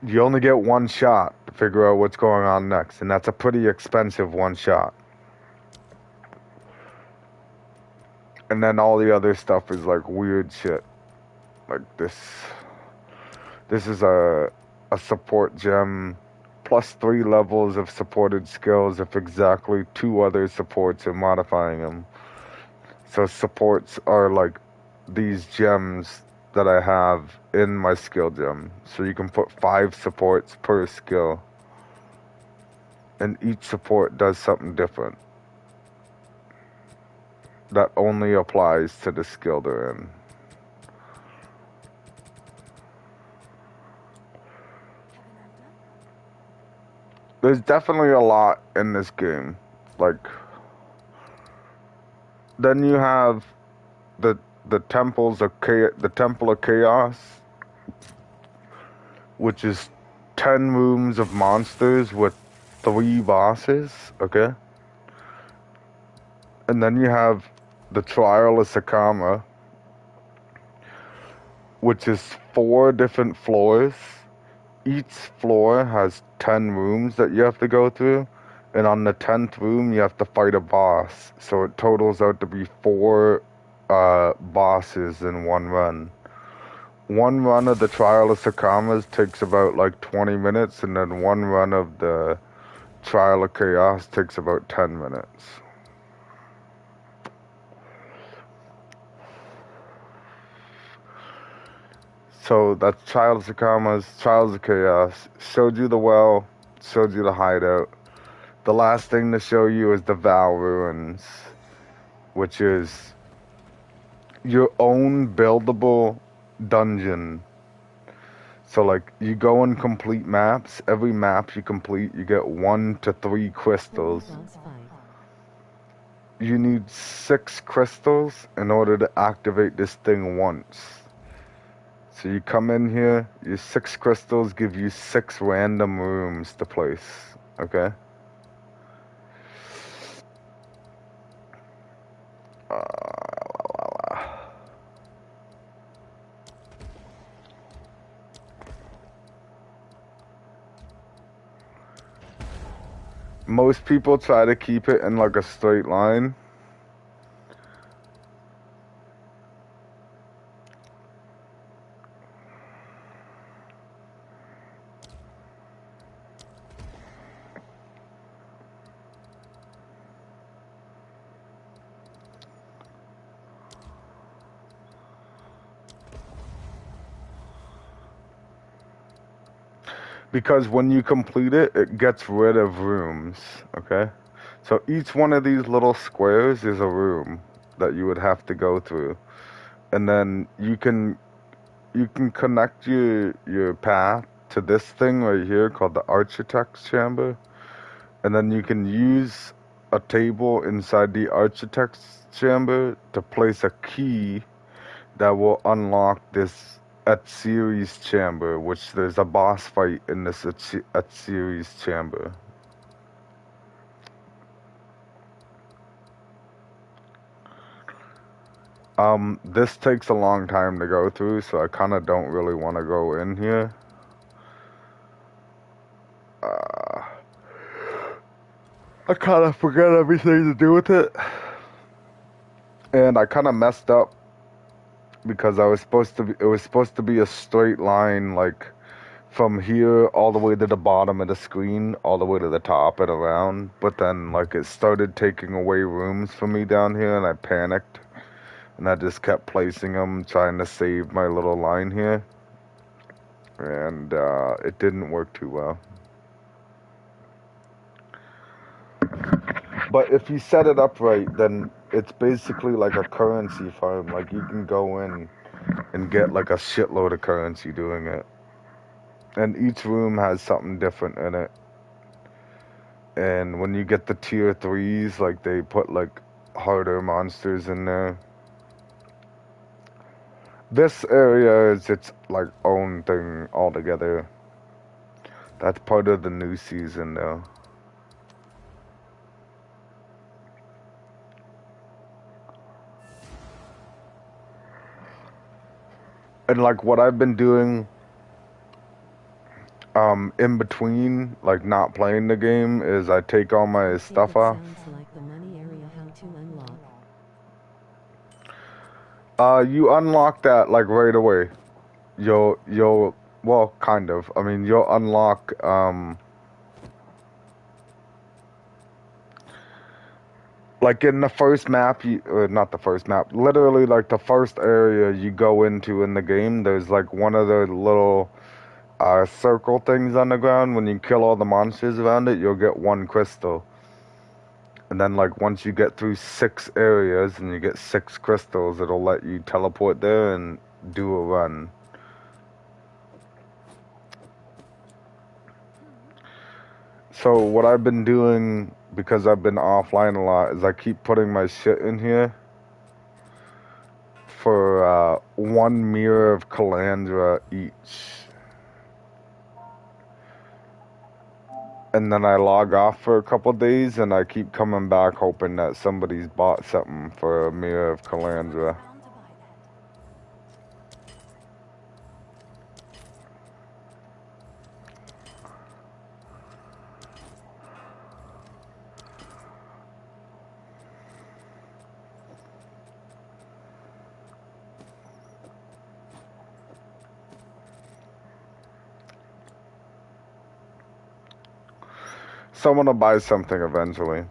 you only get one shot to figure out what's going on next. And that's a pretty expensive one shot. And then all the other stuff is, like, weird shit. Like, this is a support gem. Plus 3 levels of supported skills if exactly 2 other supports are modifying them. So supports are like these gems that I have in my skill gem. So you can put 5 supports per skill. And each support does something different. That only applies to the skill they're in. There's definitely a lot in this game. Like, then you have the Temple of Chaos, which is 10 rooms of monsters with 3 bosses, okay? And then you have the Trial of Sakama, which is 4 different floors. Each floor has 10 rooms that you have to go through, and on the 10th room you have to fight a boss. So it totals out to be 4 bosses in one run. One run of the Trial of Sakamas takes about like 20 minutes, and then one run of the Trial of Chaos takes about 10 minutes. So that's Trials of Sakamas, Trials of Chaos. Showed you the well, showed you the hideout. The last thing to show you is the Val Ruins, which is your own buildable dungeon. So, like, you go and complete maps. Every map you complete, you get 1 to 3 crystals. You need 6 crystals in order to activate this thing once. So you come in here, your 6 crystals give you 6 random rooms to place, okay? Most people try to keep it in like a straight line. Because when you complete it, it gets rid of rooms, okay? So each one of these little squares is a room that you would have to go through. And then you can connect your path to this thing right here called the Architect's Chamber. And then you can use a table inside the Architect's Chamber to place a key that will unlock this At-Series chamber, which there's a boss fight in this At-Series chamber. This takes a long time to go through, so I kind of don't really want to go in here. I kind of forget everything to do with it. And I kind of messed up because it was supposed to be a straight line, like from here all the way to the bottom of the screen, all the way to the top and around. But then, like, it started taking away rooms from me down here, and I panicked. And I just kept placing them, trying to save my little line here. And it didn't work too well. But if you set it up right, then it's basically like a currency farm. Like, you can go in and get like a shitload of currency doing it. And each room has something different in it. And when you get the tier 3s, like, they put like harder monsters in there. This area is its like own thing altogether. That's part of the new season though. And like what I've been doing in between like not playing the game is I take all my stuff off. Sounds like the money area. How to unlock? You unlock that like right away. You'll well kind of. I mean you'll unlock like in the first map, not the first map, literally like the first area you go into in the game, there's like one of the little circle things on the ground. When you kill all the monsters around it, you'll get one crystal. And then like once you get through 6 areas and you get 6 crystals, it'll let you teleport there and do a run. So what I've been doing, because I've been offline a lot, is I keep putting my shit in here for 1 mirror of Calandra each. And then I log off for a couple days and I keep coming back hoping that somebody's bought something for a mirror of Calandra. Bound to buy that. Someone will buy something eventually.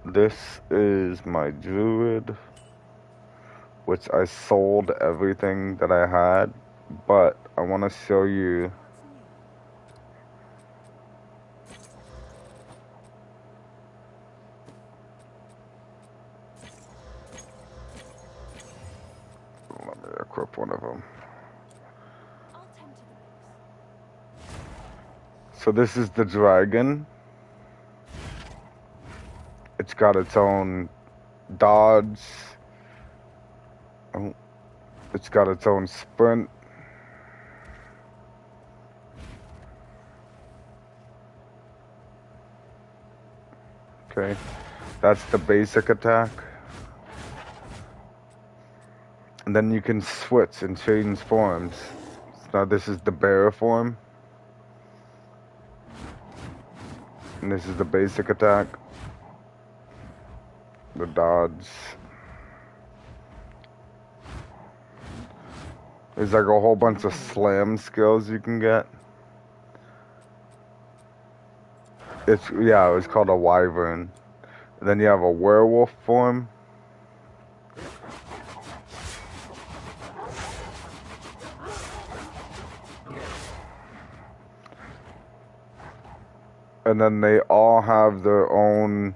This is my Druid, which I sold everything that I had, but I want to show you. Let me equip one of them. I'll tend to the books. So this is the dragon. It's got its own dodge. Oh, it's got its own sprint. Okay, that's the basic attack. And then you can switch and change forms. Now this is the bear form. And this is the basic attack. The dodge. There's like a whole bunch of slam skills you can get. It was called a wyvern. And then you have a werewolf form. And then they all have their own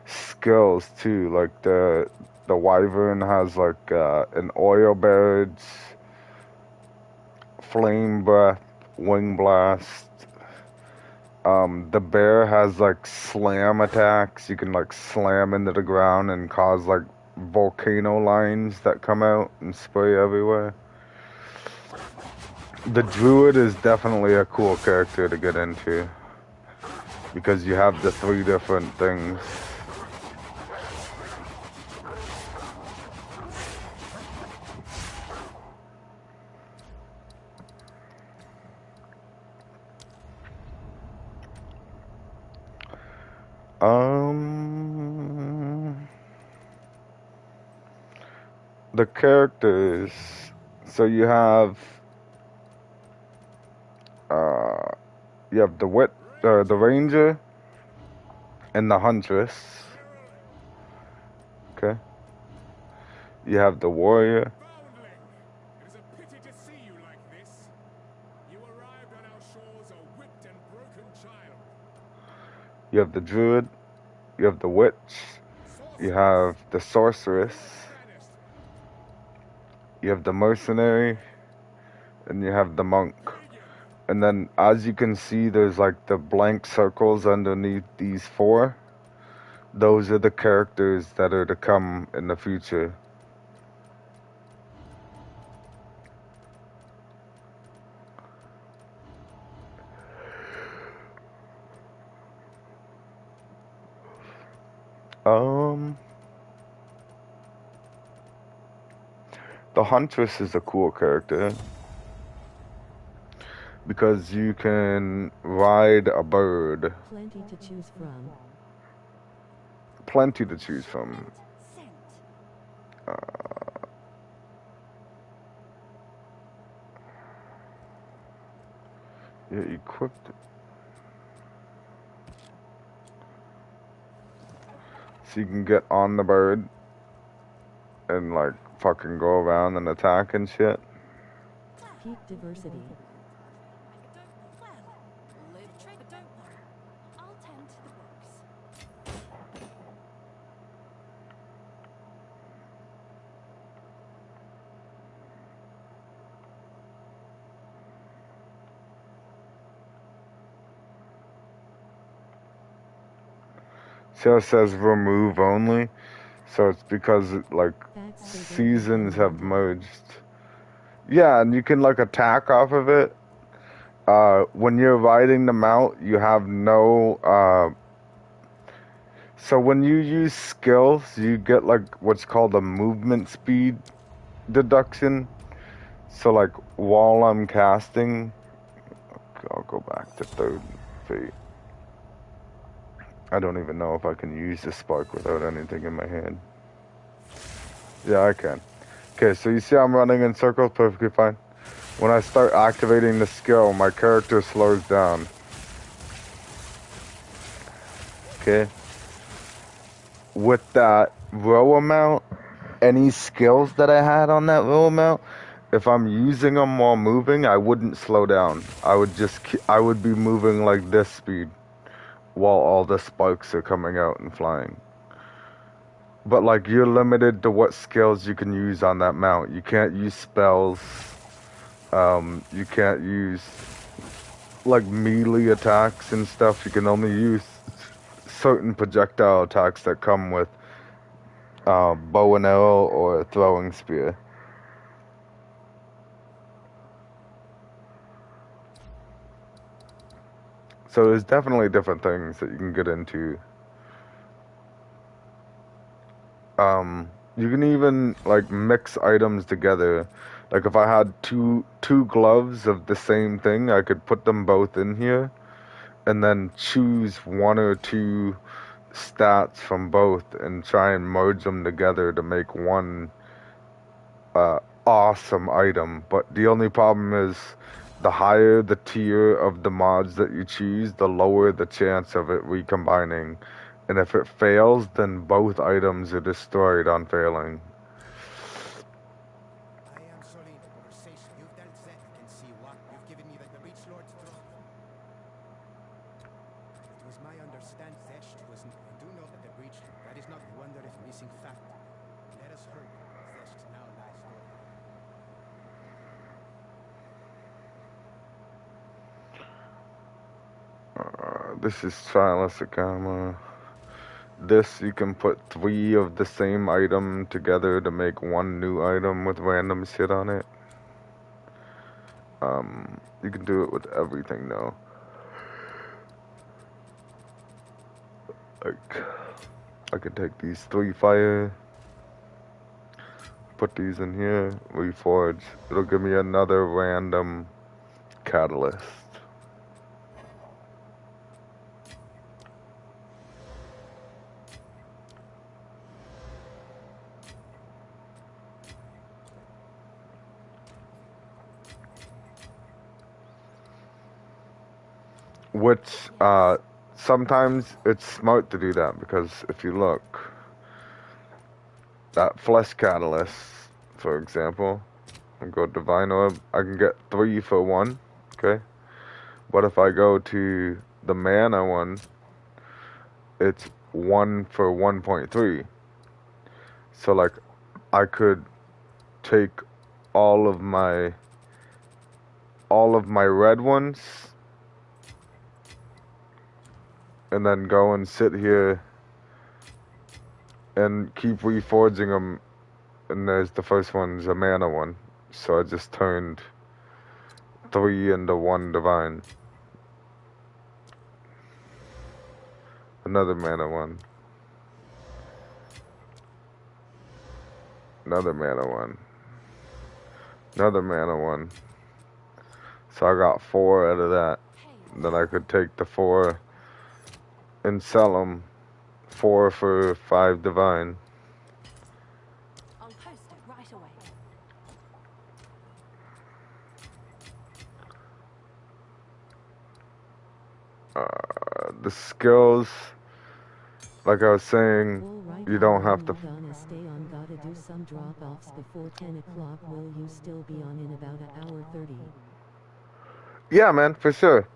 skills too. Like the wyvern has like an oil barrage, flame breath, wing blast. The bear has like slam attacks. You can like slam into the ground and cause like volcano lines that come out and spray everywhere. The druid is definitely a cool character to get into because you have the 3 different things. The characters. So you have the ranger and the huntress. Okay. You have the warrior. Foundling, it is a pity to see you like this. You arrived on our shores a whipped and broken child. You have the druid. You have the witch. You have the sorceress. You have the mercenary. And you have the monk. And then as you can see, there's like the blank circles underneath these 4. Those are the characters that are to come in the future. The Huntress is a cool character because you can ride a bird. Plenty to choose from. Plenty to choose from. Scent. Yeah, equipped. So you can get on the bird and like fucking go around and attack and shit. Peak diversity. Well, live trade, but don't worry. I'll tend to the books. See how it says remove only? So it's because like seasons have merged. Yeah, and you can like attack off of it. When you're riding the mount, you have no so when you use skills, you get like what's called a movement speed deduction. So like while I'm casting, I'll go back to 3rd feet. I don't even know if I can use the spark without anything in my hand. Yeah, I can. Okay, so you see I'm running in circles perfectly fine. When I start activating the skill, my character slows down. Okay. With that row amount, any skills that I had on that row amount, if I'm using them while moving, I wouldn't slow down. I would be moving like this speed while all the sparks are coming out and flying. But like you're limited to what skills you can use on that mount. You can't use spells. You can't use like melee attacks and stuff. You can only use certain projectile attacks that come with bow and arrow or a throwing spear. So there's definitely different things that you can get into. You can even like mix items together. Like if I had two gloves of the same thing, I could put them both in here and then choose 1 or 2 stats from both and try and merge them together to make one awesome item. But the only problem is the higher the tier of the mods that you choose, the lower the chance of it recombining. And if it fails, then both items are destroyed on failing. I am sorry, the conversation you've dealt with, I can see what you've given me the Breach Lord's drop. It was my understanding Thesht wasn't. I do know that the Breach Lord, that is not the wonder if missing fact. Let us hope Thesht now lies low. This is Trilasacama. This, you can put 3 of the same item together to make 1 new item with random shit on it. You can do it with everything though. Like, I could take these 3 fire, put these in here, reforge. It'll give me another random catalyst. Which, sometimes it's smart to do that, because if you look, that flesh catalyst, for example, and go Divine Orb, I can get 3 for 1, okay? But if I go to the mana one, it's 1 for 1.3. So like, I could take all of my all of my red ones and then go and sit here and keep reforging them. And there's the first one's a mana one. So I just turned 3 into 1 divine. Another mana one. Another mana one. Another mana one. So I got 4 out of that. Then I could take the 4 and sell them. 4 for 5 divine. I'll post it right away. All The skills, like I was saying, right, you don't have to. Gonna stay on. Gotta do some drop-offs before 10 o'clock. Will you still be on in about an hour 30? Yeah, man, for sure.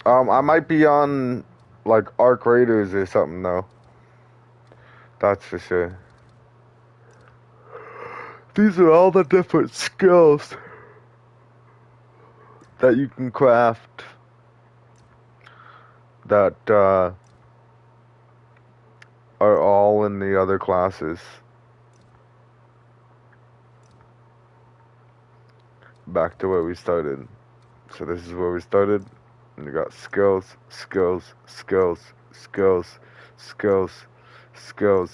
I might be on like Arc Raiders or something though. That's for sure. These are all the different skills that you can craft that are all in the other classes. Back to where we started. So this is where we started. And you got skills, skills, skills, skills, skills, skills,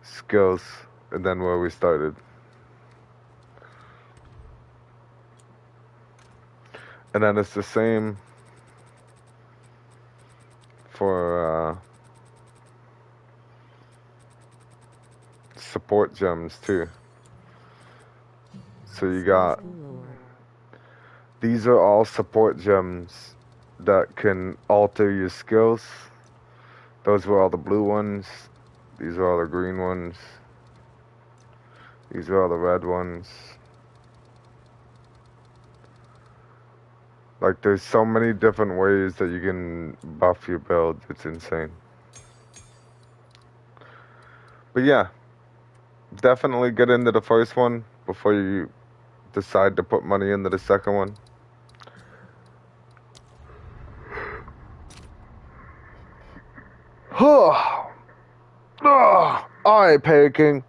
skills, and then where we started. And then it's the same for support gems too. So you got, these are all support gems that can alter your skills. Those were all the blue ones. These are all the green ones. These are all the red ones. Like, there's so many different ways that you can buff your build. It's insane. But yeah, definitely get into the first one before you decide to put money into the second one. Alright, Pay King.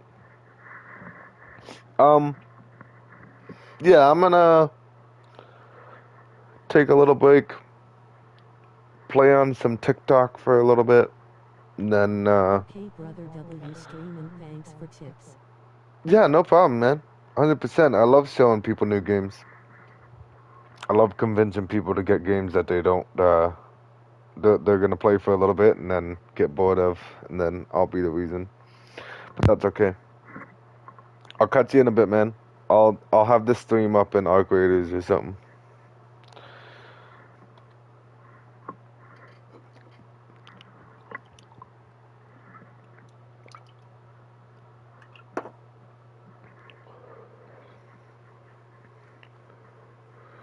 Yeah, I'm gonna take a little break, play on some TikTok for a little bit, and then, Okay, brother W streaming, thanks for tips. yeah, no problem, man. 100%. I love showing people new games. I love convincing people to get games that they don't, they're gonna play for a little bit and then get bored of, and then I'll be the reason. But that's okay. I'll catch you in a bit, man. I'll have this stream up in Arc Raiders or something.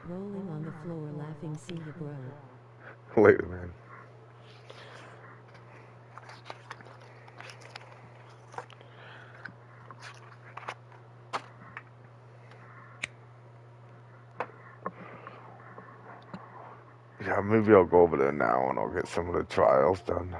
Rolling on the floor laughing, see you, bro. Later, man. Yeah, maybe I'll go over there now and I'll get some of the trials done.